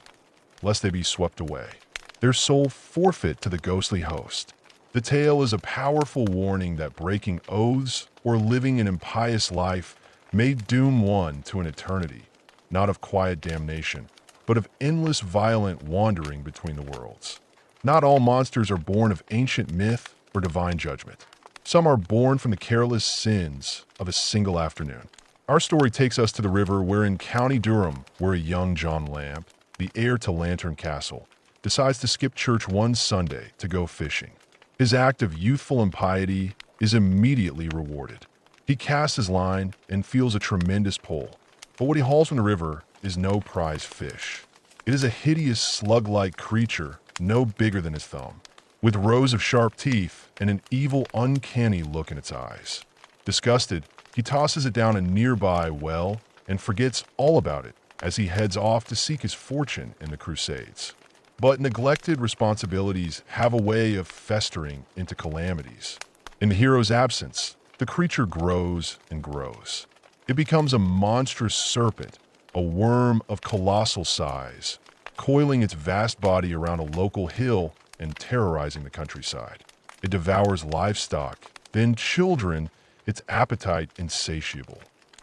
lest they be swept away. Their soul forfeit to the ghostly host. The tale is a powerful warning that breaking oaths or living an impious life may doom one to an eternity, not of quiet damnation, but of endless violent wandering between the worlds. Not all monsters are born of ancient myth or divine judgment. Some are born from the careless sins of a single afternoon. Our story takes us to the river where in County Durham, where a young John Lamb, the heir to Lantern Castle, decides to skip church one Sunday to go fishing. His act of youthful impiety is immediately rewarded. He casts his line and feels a tremendous pull, but what he hauls from the river is no prize fish. It is a hideous slug-like creature no bigger than his thumb, with rows of sharp teeth and an evil, uncanny look in its eyes. Disgusted, he tosses it down a nearby well and forgets all about it as he heads off to seek his fortune in the Crusades. But neglected responsibilities have a way of festering into calamities. In the hero's absence, the creature grows and grows. It becomes a monstrous serpent, a worm of colossal size, coiling its vast body around a local hill and terrorizing the countryside. It devours livestock, then children, its appetite insatiable.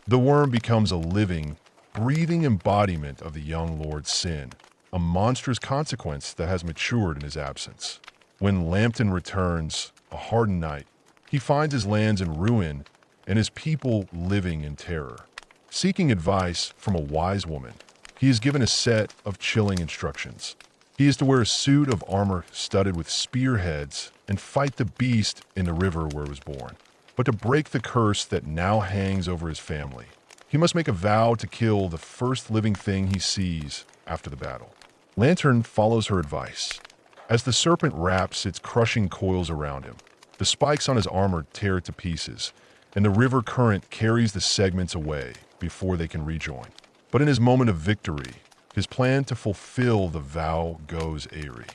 The worm becomes a living, breathing embodiment of the young lord's sin, a monstrous consequence that has matured in his absence. When Lambton returns, a hardened knight, he finds his lands in ruin and his people living in terror. Seeking advice from a wise woman, he is given a set of chilling instructions. He is to wear a suit of armor studded with spearheads and fight the beast in the river where he was born. But to break the curse that now hangs over his family, he must make a vow to kill the first living thing he sees after the battle. Lantern follows her advice. As the serpent wraps its crushing coils around him, the spikes on his armor tear it to pieces, and the river current carries the segments away before they can rejoin. But in his moment of victory, his plan to fulfill the vow goes awry.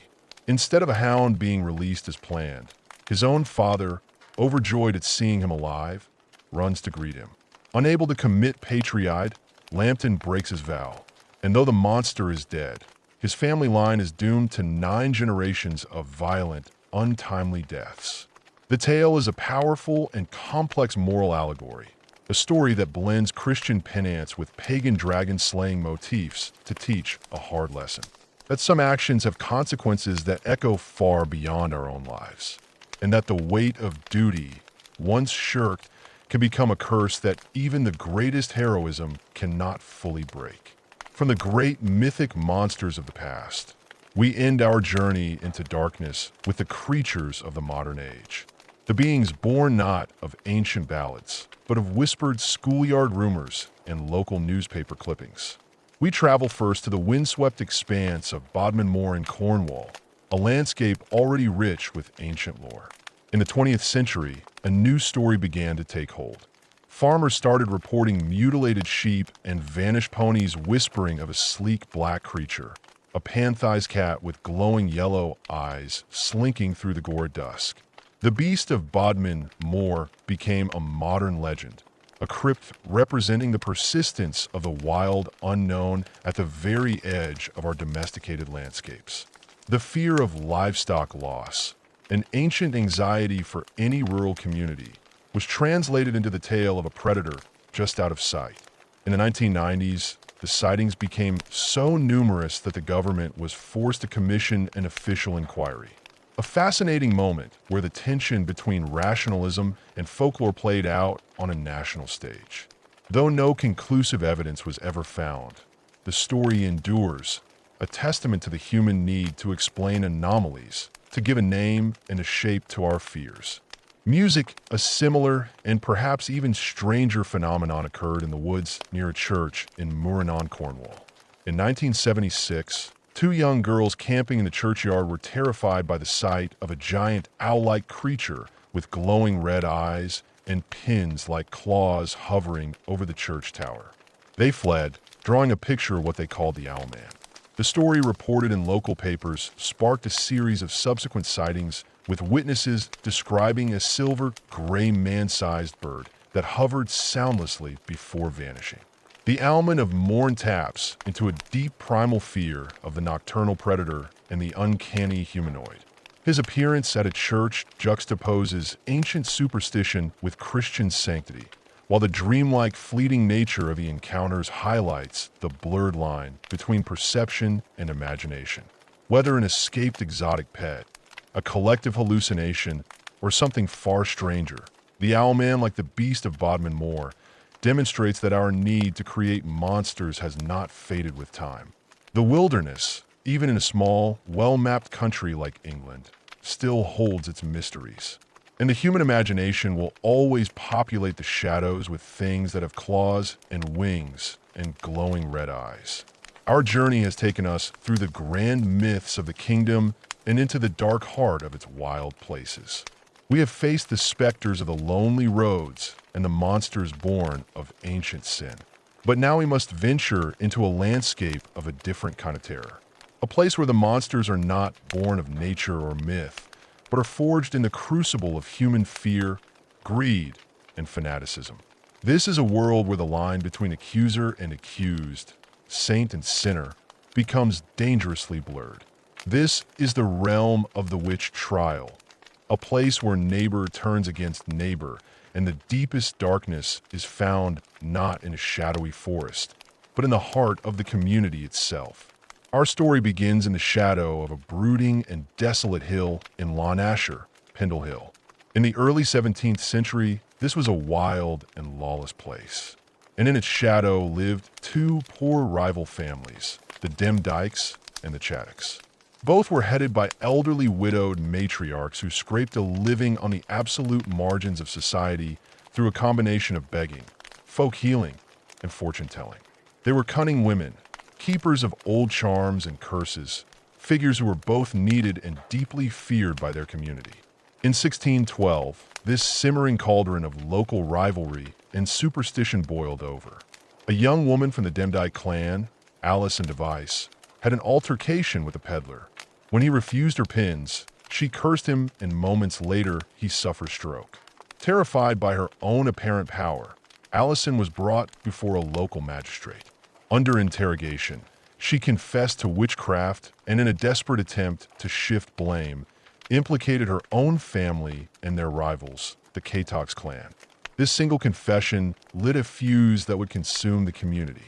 Instead of a hound being released as planned, his own father, overjoyed at seeing him alive, runs to greet him. Unable to commit patricide, Lambton breaks his vow, and though the monster is dead, his family line is doomed to 9 generations of violent, untimely deaths. The tale is a powerful and complex moral allegory, a story that blends Christian penance with pagan dragon-slaying motifs to teach a hard lesson. That some actions have consequences that echo far beyond our own lives, and that the weight of duty, once shirked, can become a curse that even the greatest heroism cannot fully break. From the great mythic monsters of the past, we end our journey into darkness with the creatures of the modern age. The beings born not of ancient ballads, but of whispered schoolyard rumors and local newspaper clippings. We travel first to the windswept expanse of Bodmin Moor in Cornwall, a landscape already rich with ancient lore. In the 20th century, a new story began to take hold. Farmers started reporting mutilated sheep and vanished ponies whispering of a sleek black creature. a pan-sized cat with glowing yellow eyes slinking through the gore dusk. The beast of Bodmin Moor became a modern legend, a crypt representing the persistence of the wild unknown at the very edge of our domesticated landscapes. The fear of livestock loss, an ancient anxiety for any rural community, was translated into the tale of a predator just out of sight. In the 1990s, the sightings became so numerous that the government was forced to commission an official inquiry. A fascinating moment where the tension between rationalism and folklore played out on a national stage. Though no conclusive evidence was ever found, the story endures, a testament to the human need to explain anomalies, to give a name and a shape to our fears. Music, a similar and perhaps even stranger phenomenon, occurred in the woods near a church in Mouranon, Cornwall. In 1976, two young girls camping in the churchyard were terrified by the sight of a giant owl-like creature with glowing red eyes and pins like claws hovering over the church tower. They fled, drawing a picture of what they called the Owl Man. The story, reported in local papers, sparked a series of subsequent sightings, with witnesses describing a silver, gray man-sized bird that hovered soundlessly before vanishing. The Owlman of Mourne taps into a deep primal fear of the nocturnal predator and the uncanny humanoid. His appearance at a church juxtaposes ancient superstition with Christian sanctity, while the dreamlike, fleeting nature of the encounters highlights the blurred line between perception and imagination. Whether an escaped exotic pet, a collective hallucination, or something far stranger, the Owlman, like the beast of Bodmin Moor, demonstrates that our need to create monsters has not faded with time. The wilderness, even in a small, well-mapped country like England, still holds its mysteries. And the human imagination will always populate the shadows with things that have claws and wings and glowing red eyes. Our journey has taken us through the grand myths of the kingdom and into the dark heart of its wild places. We have faced the specters of the lonely roads and the monsters born of ancient sin. But now we must venture into a landscape of a different kind of terror. A place where the monsters are not born of nature or myth, but are forged in the crucible of human fear, greed, and fanaticism. This is a world where the line between accuser and accused, saint and sinner, becomes dangerously blurred. This is the realm of the witch trial, a place where neighbor turns against neighbor, and the deepest darkness is found not in a shadowy forest, but in the heart of the community itself. Our story begins in the shadow of a brooding and desolate hill in Lawnasher, Pendle Hill. In the early 17th century, this was a wild and lawless place. And in its shadow lived two poor rival families, the Demdikes and the Chaddocks. Both were headed by elderly widowed matriarchs who scraped a living on the absolute margins of society through a combination of begging, folk healing, and fortune-telling. They were cunning women, keepers of old charms and curses, figures who were both needed and deeply feared by their community. In 1612, this simmering cauldron of local rivalry and superstition boiled over. A young woman from the Demdike clan, Alison Device, had an altercation with a peddler. When he refused her pins, she cursed him, and moments later he suffered stroke. Terrified by her own apparent power, Alison was brought before a local magistrate. Under interrogation, she confessed to witchcraft and, in a desperate attempt to shift blame, implicated her own family and their rivals, the Catox clan. This single confession lit a fuse that would consume the community.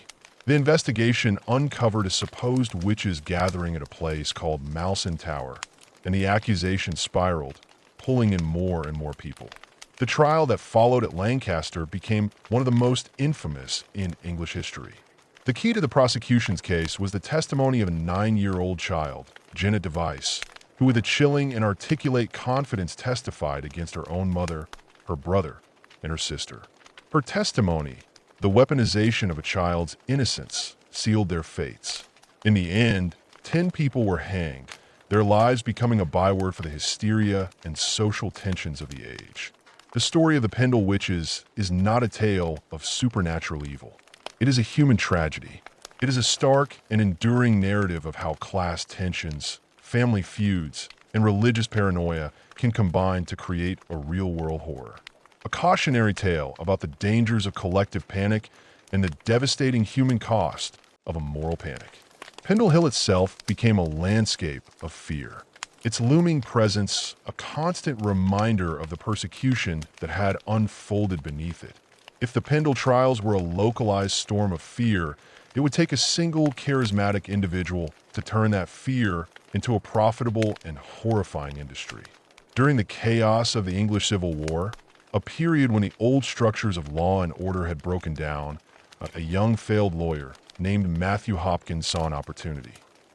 The investigation uncovered a supposed witches gathering at a place called Malson Tower, and the accusation spiraled, pulling in more and more people. The trial that followed at Lancaster became one of the most infamous in English history. The key to the prosecution's case was the testimony of a 9-year-old child, Janet Device, who with a chilling and articulate confidence testified against her own mother, her brother, and her sister. Her testimony, the weaponization of a child's innocence, sealed their fates. In the end, 10 people were hanged, their lives becoming a byword for the hysteria and social tensions of the age. The story of the Pendle Witches is not a tale of supernatural evil. It is a human tragedy, It is a stark and enduring narrative of how class tensions, family feuds, and religious paranoia can combine to create a real-world horror. A cautionary tale about the dangers of collective panic and the devastating human cost of a moral panic. Pendle Hill itself became a landscape of fear. Its looming presence, a constant reminder of the persecution that had unfolded beneath it. If the Pendle Trials were a localized storm of fear, it would take a single charismatic individual to turn that fear into a profitable and horrifying industry. During the chaos of the English Civil War, a period when the old structures of law and order had broken down, a young failed lawyer named Matthew Hopkins saw an opportunity.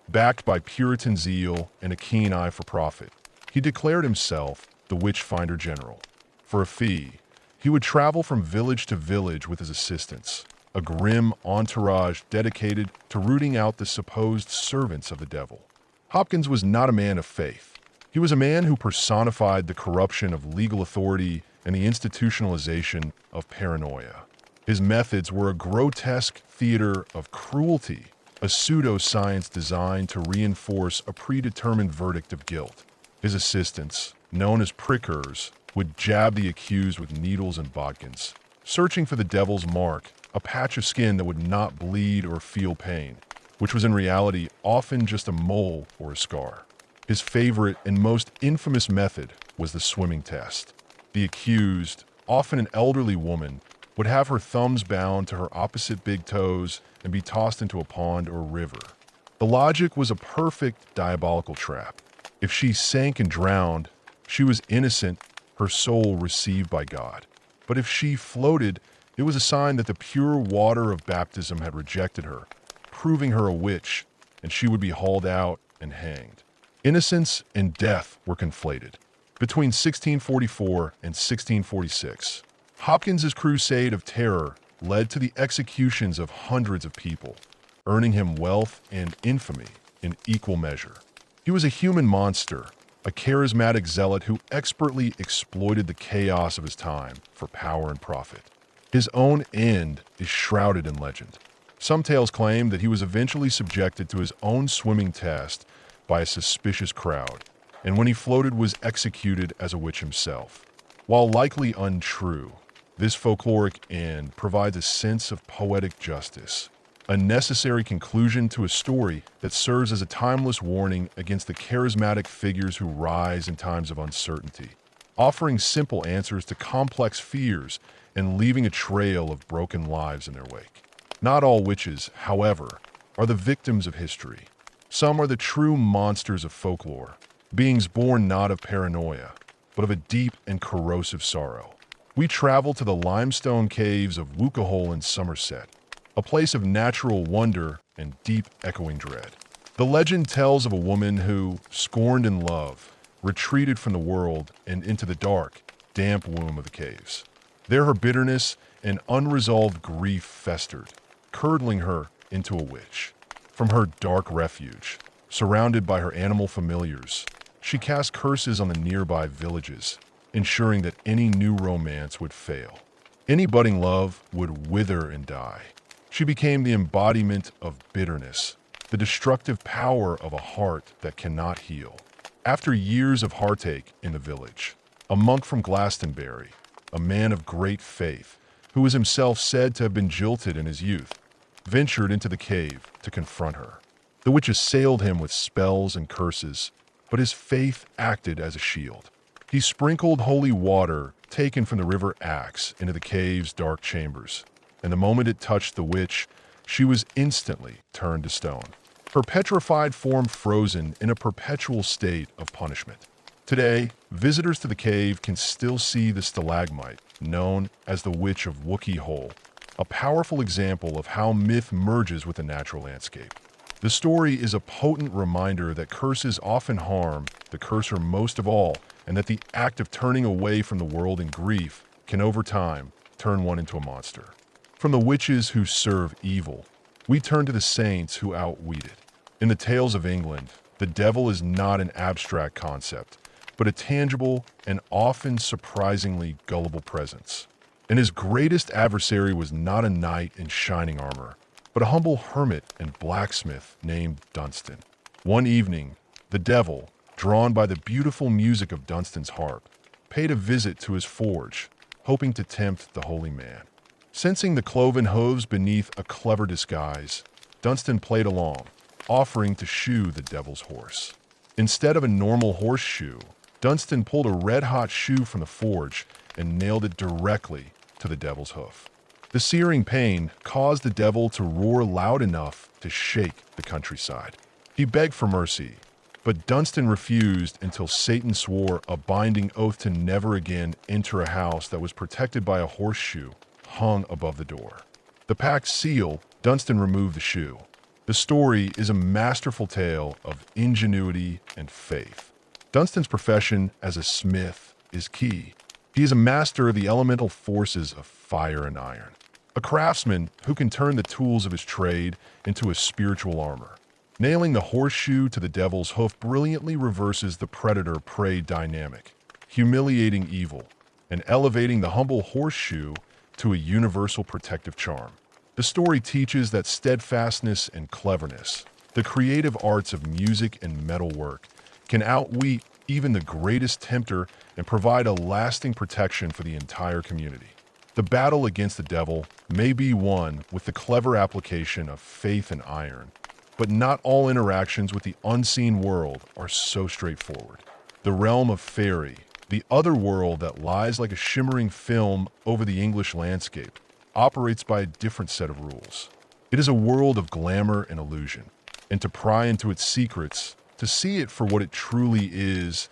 Backed by Puritan zeal and a keen eye for profit, he declared himself the Witchfinder General. For a fee, he would travel from village to village with his assistants, a grim entourage dedicated to rooting out the supposed servants of the devil. Hopkins was not a man of faith. He was a man who personified the corruption of legal authority and the institutionalization of paranoia. His methods were a grotesque theater of cruelty, a pseudoscience designed to reinforce a predetermined verdict of guilt. His assistants, known as prickers, would jab the accused with needles and bodkins, searching for the devil's mark, a patch of skin that would not bleed or feel pain, which was in reality often just a mole or a scar. His favorite and most infamous method was the swimming test. The accused, often an elderly woman, would have her thumbs bound to her opposite big toes and be tossed into a pond or river. The logic was a perfect diabolical trap. If she sank and drowned, she was innocent, her soul received by God. But if she floated, it was a sign that the pure water of baptism had rejected her, proving her a witch, and she would be hauled out and hanged. Innocence and death were conflated. Between 1644 and 1646, Hopkins's crusade of terror led to the executions of hundreds of people, earning him wealth and infamy in equal measure. He was a human monster, a charismatic zealot who expertly exploited the chaos of his time for power and profit. His own end is shrouded in legend. Some tales claim that he was eventually subjected to his own swimming test by a suspicious crowd, and when he floated was executed as a witch himself. While likely untrue, this folkloric end provides a sense of poetic justice, a necessary conclusion to a story that serves as a timeless warning against the charismatic figures who rise in times of uncertainty, offering simple answers to complex fears and leaving a trail of broken lives in their wake. Not all witches, however, are the victims of history. Some are the true monsters of folklore, beings born not of paranoia, but of a deep and corrosive sorrow. We travel to the limestone caves of Wookahole in Somerset, a place of natural wonder and deep echoing dread. The legend tells of a woman who, scorned in love, retreated from the world and into the dark, damp womb of the caves. There her bitterness and unresolved grief festered, curdling her into a witch. From her dark refuge, surrounded by her animal familiars, she cast curses on the nearby villages, ensuring that any new romance would fail. Any budding love would wither and die. She became the embodiment of bitterness, the destructive power of a heart that cannot heal. After years of heartache in the village, a monk from Glastonbury, a man of great faith, who was himself said to have been jilted in his youth, ventured into the cave to confront her. The witch assailed him with spells and curses, but his faith acted as a shield. He sprinkled holy water taken from the river Axe into the cave's dark chambers, and the moment it touched the witch, she was instantly turned to stone, her petrified form frozen in a perpetual state of punishment. Today, visitors to the cave can still see the stalagmite, known as the Witch of Wookey Hole, a powerful example of how myth merges with the natural landscape. The story is a potent reminder that curses often harm the cursor most of all, and that the act of turning away from the world in grief can over time turn one into a monster. From the witches who serve evil, we turn to the saints who outweed it. In the tales of England, the devil is not an abstract concept, but a tangible and often surprisingly gullible presence. And his greatest adversary was not a knight in shining armor, but a humble hermit and blacksmith named Dunstan. One evening, the devil, drawn by the beautiful music of Dunstan's harp, paid a visit to his forge, hoping to tempt the holy man. Sensing the cloven hooves beneath a clever disguise, Dunstan played along, offering to shoe the devil's horse. Instead of a normal horseshoe, Dunstan pulled a red-hot shoe from the forge and nailed it directly to the devil's hoof. The searing pain caused the devil to roar loud enough to shake the countryside. He begged for mercy, but Dunstan refused until Satan swore a binding oath to never again enter a house that was protected by a horseshoe hung above the door. The pact's seal, Dunstan removed the shoe. The story is a masterful tale of ingenuity and faith. Dunstan's profession as a smith is key. He is a master of the elemental forces of fire and iron, a craftsman who can turn the tools of his trade into a spiritual armor. Nailing the horseshoe to the devil's hoof brilliantly reverses the predator-prey dynamic, humiliating evil and elevating the humble horseshoe to a universal protective charm. The story teaches that steadfastness and cleverness, the creative arts of music and metalwork, can outwit even the greatest tempter and provide a lasting protection for the entire community. The battle against the devil may be won with the clever application of faith and iron, but not all interactions with the unseen world are so straightforward. The realm of faerie, the other world that lies like a shimmering film over the English landscape, operates by a different set of rules. It is a world of glamour and illusion, and to pry into its secrets, to see it for what it truly is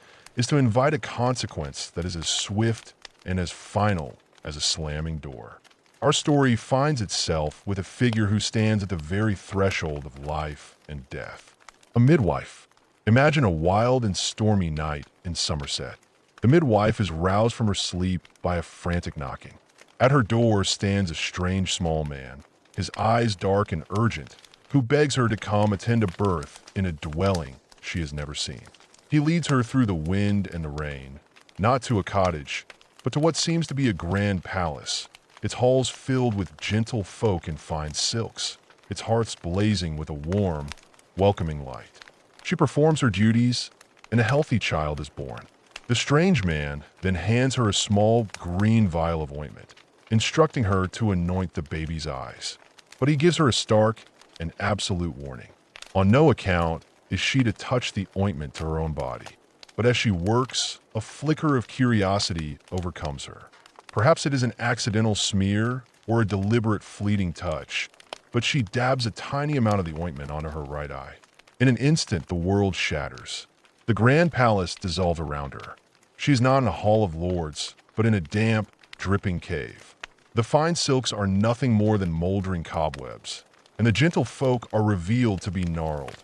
to invite a consequence that is as swift and as final as a slamming door. Our story finds itself with a figure who stands at the very threshold of life and death. A midwife. Imagine a wild and stormy night in Somerset. The midwife is roused from her sleep by a frantic knocking. At her door stands a strange small man, his eyes dark and urgent, who begs her to come attend a birth in a dwelling she has never seen. He leads her through the wind and the rain, not to a cottage, but to what seems to be a grand palace, its halls filled with gentle folk in fine silks, its hearths blazing with a warm, welcoming light. She performs her duties, and a healthy child is born. The strange man then hands her a small green vial of ointment, instructing her to anoint the baby's eyes. But he gives her a stark and absolute warning. On no account is she to touch the ointment to her own body. But as she works, a flicker of curiosity overcomes her. Perhaps it is an accidental smear or a deliberate fleeting touch, but she dabs a tiny amount of the ointment onto her right eye. In an instant, the world shatters. The grand palace dissolves around her. She is not in a hall of lords, but in a damp, dripping cave. The fine silks are nothing more than moldering cobwebs, and the gentle folk are revealed to be gnarled,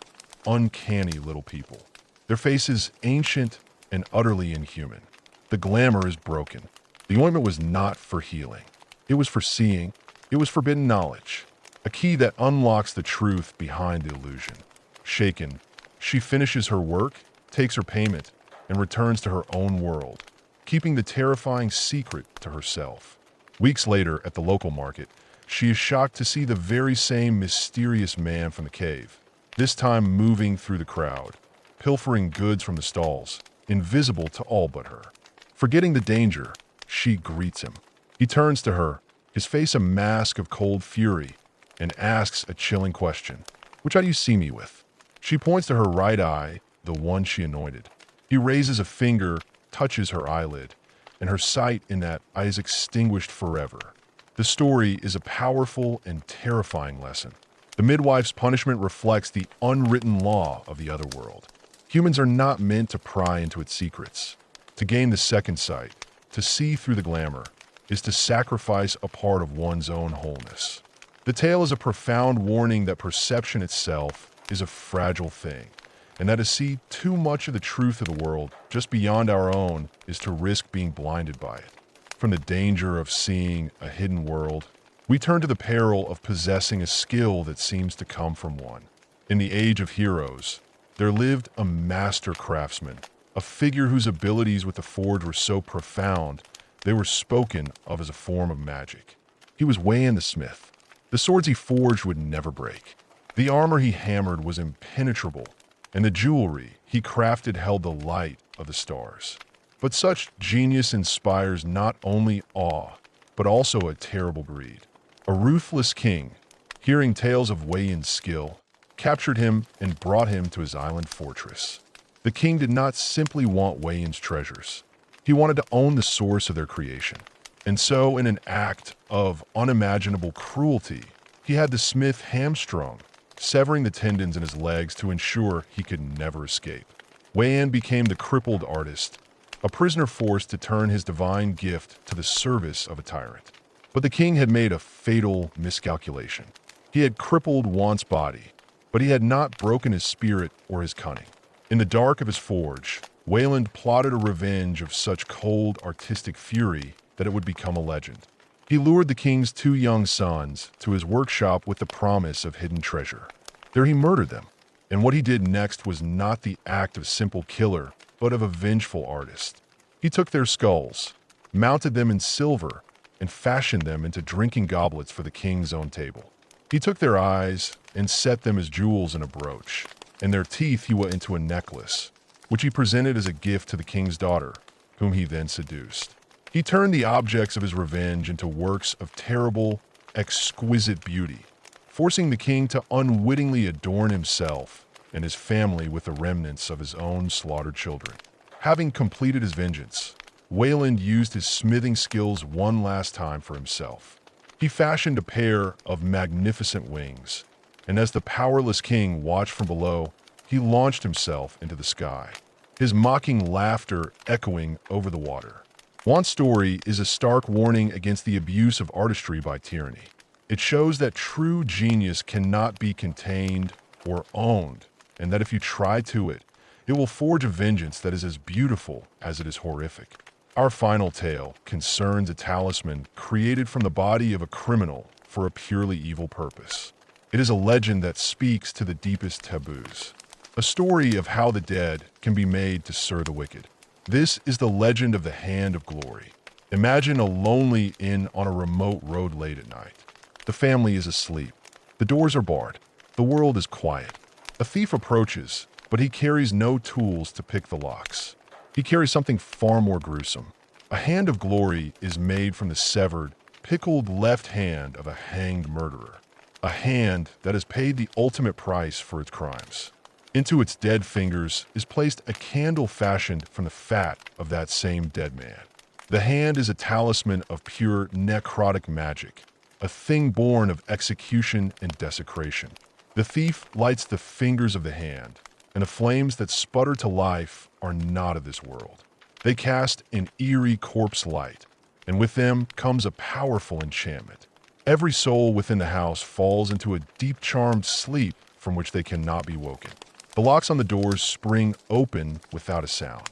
uncanny little people. Their faces ancient and utterly inhuman. The glamour is broken. The ointment was not for healing. It was for seeing. It was forbidden knowledge, a key that unlocks the truth behind the illusion. Shaken, she finishes her work, takes her payment, and returns to her own world, keeping the terrifying secret to herself. Weeks later, at the local market, she is shocked to see the very same mysterious man from the cave, this time moving through the crowd, pilfering goods from the stalls, invisible to all but her. Forgetting the danger, she greets him. He turns to her, his face a mask of cold fury, and asks a chilling question. "Which eye do you see me with?" She points to her right eye, the one she anointed. He raises a finger, touches her eyelid, and her sight in that eye is extinguished forever. The story is a powerful and terrifying lesson. The midwife's punishment reflects the unwritten law of the other world. Humans are not meant to pry into its secrets. To gain the second sight, to see through the glamour, is to sacrifice a part of one's own wholeness. The tale is a profound warning that perception itself is a fragile thing, and that to see too much of the truth of the world just beyond our own is to risk being blinded by it. From the danger of seeing a hidden world, we turn to the peril of possessing a skill that seems to come from one. In the age of heroes, there lived a master craftsman, a figure whose abilities with the forge were so profound they were spoken of as a form of magic. He was Wayan the Smith The swords he forged would never break. The armor he hammered was impenetrable, and the jewelry he crafted held the light of the stars. But such genius inspires not only awe, but also a terrible greed. A ruthless king, hearing tales of Wei Yin's skill, captured him and brought him to his island fortress. The king did not simply want Wei Yin's treasures. He wanted to own the source of their creation. And so, in an act of unimaginable cruelty, he had the smith hamstrung, severing the tendons in his legs to ensure he could never escape. Wei Yin became the crippled artist, a prisoner forced to turn his divine gift to the service of a tyrant. But the king had made a fatal miscalculation. He had crippled Wan's body, but he had not broken his spirit or his cunning. In the dark of his forge, Wayland plotted a revenge of such cold, artistic fury that it would become a legend. He lured the king's 2 young sons to his workshop with the promise of hidden treasure. There he murdered them, and what he did next was not the act of a simple killer, but of a vengeful artist. He took their skulls, mounted them in silver, and fashioned them into drinking goblets for the king's own table. He took their eyes and set them as jewels in a brooch, and their teeth he went into a necklace, which he presented as a gift to the king's daughter, whom he then seduced. He turned the objects of his revenge into works of terrible, exquisite beauty, forcing the king to unwittingly adorn himself and his family with the remnants of his own slaughtered children. Having completed his vengeance, Wayland used his smithing skills one last time for himself. He fashioned a pair of magnificent wings, and as the powerless king watched from below, he launched himself into the sky, his mocking laughter echoing over the water. Wan's story is a stark warning against the abuse of artistry by tyranny. It shows that true genius cannot be contained or owned, and that if you try to it will forge a vengeance that is as beautiful as it is horrific. Our final tale concerns a talisman created from the body of a criminal for a purely evil purpose. It is a legend that speaks to the deepest taboos, a story of how the dead can be made to serve the wicked. This is the legend of the Hand of Glory. Imagine a lonely inn on a remote road late at night. The family is asleep. The doors are barred. The world is quiet. A thief approaches, but he carries no tools to pick the locks. He carries something far more gruesome. A hand of glory is made from the severed, pickled left hand of a hanged murderer. A hand that has paid the ultimate price for its crimes. Into its dead fingers is placed a candle fashioned from the fat of that same dead man. The hand is a talisman of pure necrotic magic, a thing born of execution and desecration. The thief lights the fingers of the hand, and the flames that sputter to life are not of this world. They cast an eerie corpse light, and with them comes a powerful enchantment. Every soul within the house falls into a deep charmed sleep from which they cannot be woken. The locks on the doors spring open without a sound.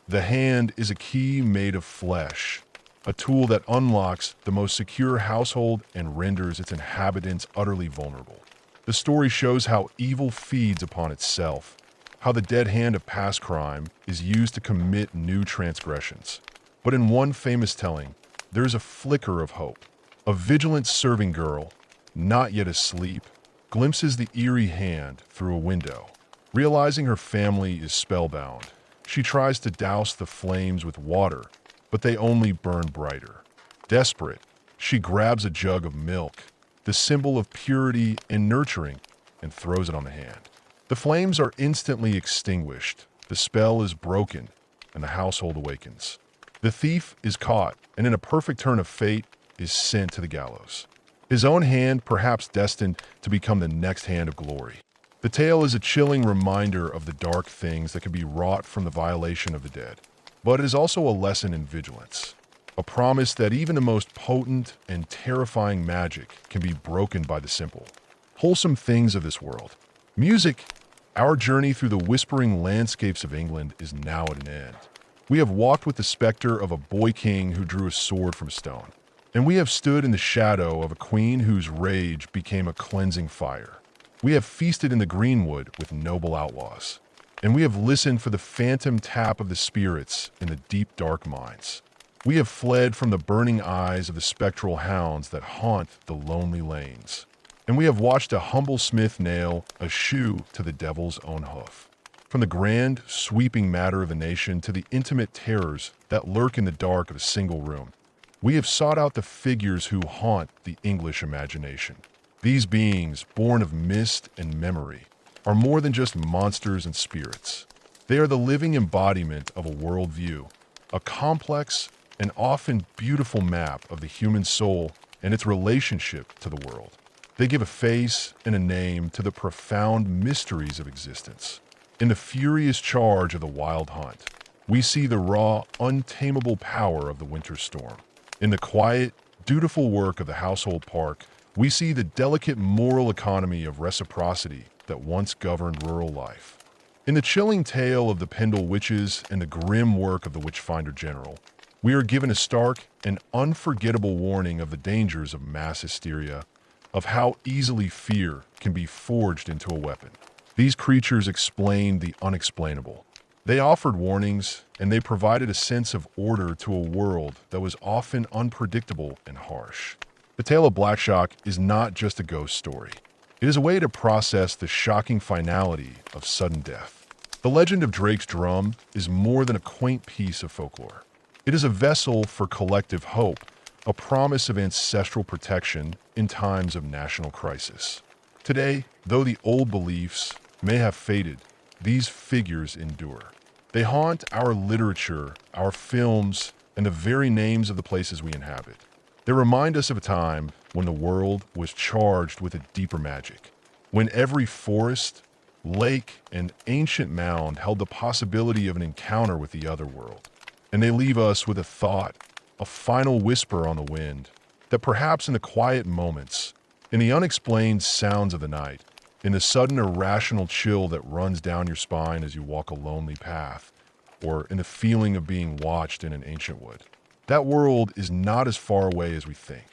The hand is a key made of flesh, a tool that unlocks the most secure household and renders its inhabitants utterly vulnerable. The story shows how evil feeds upon itself, how the dead hand of past crime is used to commit new transgressions. But in one famous telling, there is a flicker of hope. A vigilant serving girl, not yet asleep, glimpses the eerie hand through a window. Realizing her family is spellbound, she tries to douse the flames with water, but they only burn brighter. Desperate, she grabs a jug of milk, the symbol of purity and nurturing, and throws it on the hand. The flames are instantly extinguished, the spell is broken, and the household awakens. The thief is caught, and in a perfect turn of fate, is sent to the gallows. His own hand perhaps destined to become the next hand of glory. The tale is a chilling reminder of the dark things that can be wrought from the violation of the dead. But it is also a lesson in vigilance, a promise that even the most potent and terrifying magic can be broken by the simple, wholesome things of this world. Music, our journey through the whispering landscapes of England is now at an end. We have walked with the specter of a boy king who drew a sword from stone, and we have stood in the shadow of a queen whose rage became a cleansing fire. We have feasted in the greenwood with noble outlaws, and we have listened for the phantom tap of the spirits in the deep dark mines. We have fled from the burning eyes of the spectral hounds that haunt the lonely lanes. and we have watched a humble smith nail a shoe to the devil's own hoof. From the grand, sweeping matter of the nation to the intimate terrors that lurk in the dark of a single room, we have sought out the figures who haunt the English imagination. These beings, born of mist and memory, are more than just monsters and spirits. They are the living embodiment of a worldview, a complex and often beautiful map of the human soul and its relationship to the world. They give a face and a name to the profound mysteries of existence. In the furious charge of the wild hunt, we see the raw, untamable power of the winter storm. In the quiet, dutiful work of the household park, we see the delicate moral economy of reciprocity that once governed rural life. In the chilling tale of the Pendle Witches and the grim work of the Witchfinder General, we are given a stark and unforgettable warning of the dangers of mass hysteria, of how easily fear can be forged into a weapon. These creatures explained the unexplainable. They offered warnings, and they provided a sense of order to a world that was often unpredictable and harsh. The tale of Blackshock is not just a ghost story. It is a way to process the shocking finality of sudden death. The legend of Drake's Drum is more than a quaint piece of folklore. It is a vessel for collective hope, a promise of ancestral protection in times of national crisis. Today, though the old beliefs may have faded, these figures endure. They haunt our literature, our films, and the very names of the places we inhabit. They remind us of a time when the world was charged with a deeper magic, when every forest, lake, and ancient mound held the possibility of an encounter with the other world. And they leave us with a thought, a final whisper on the wind, that perhaps in the quiet moments, in the unexplained sounds of the night, in the sudden irrational chill that runs down your spine as you walk a lonely path, or in the feeling of being watched in an ancient wood, that world is not as far away as we think.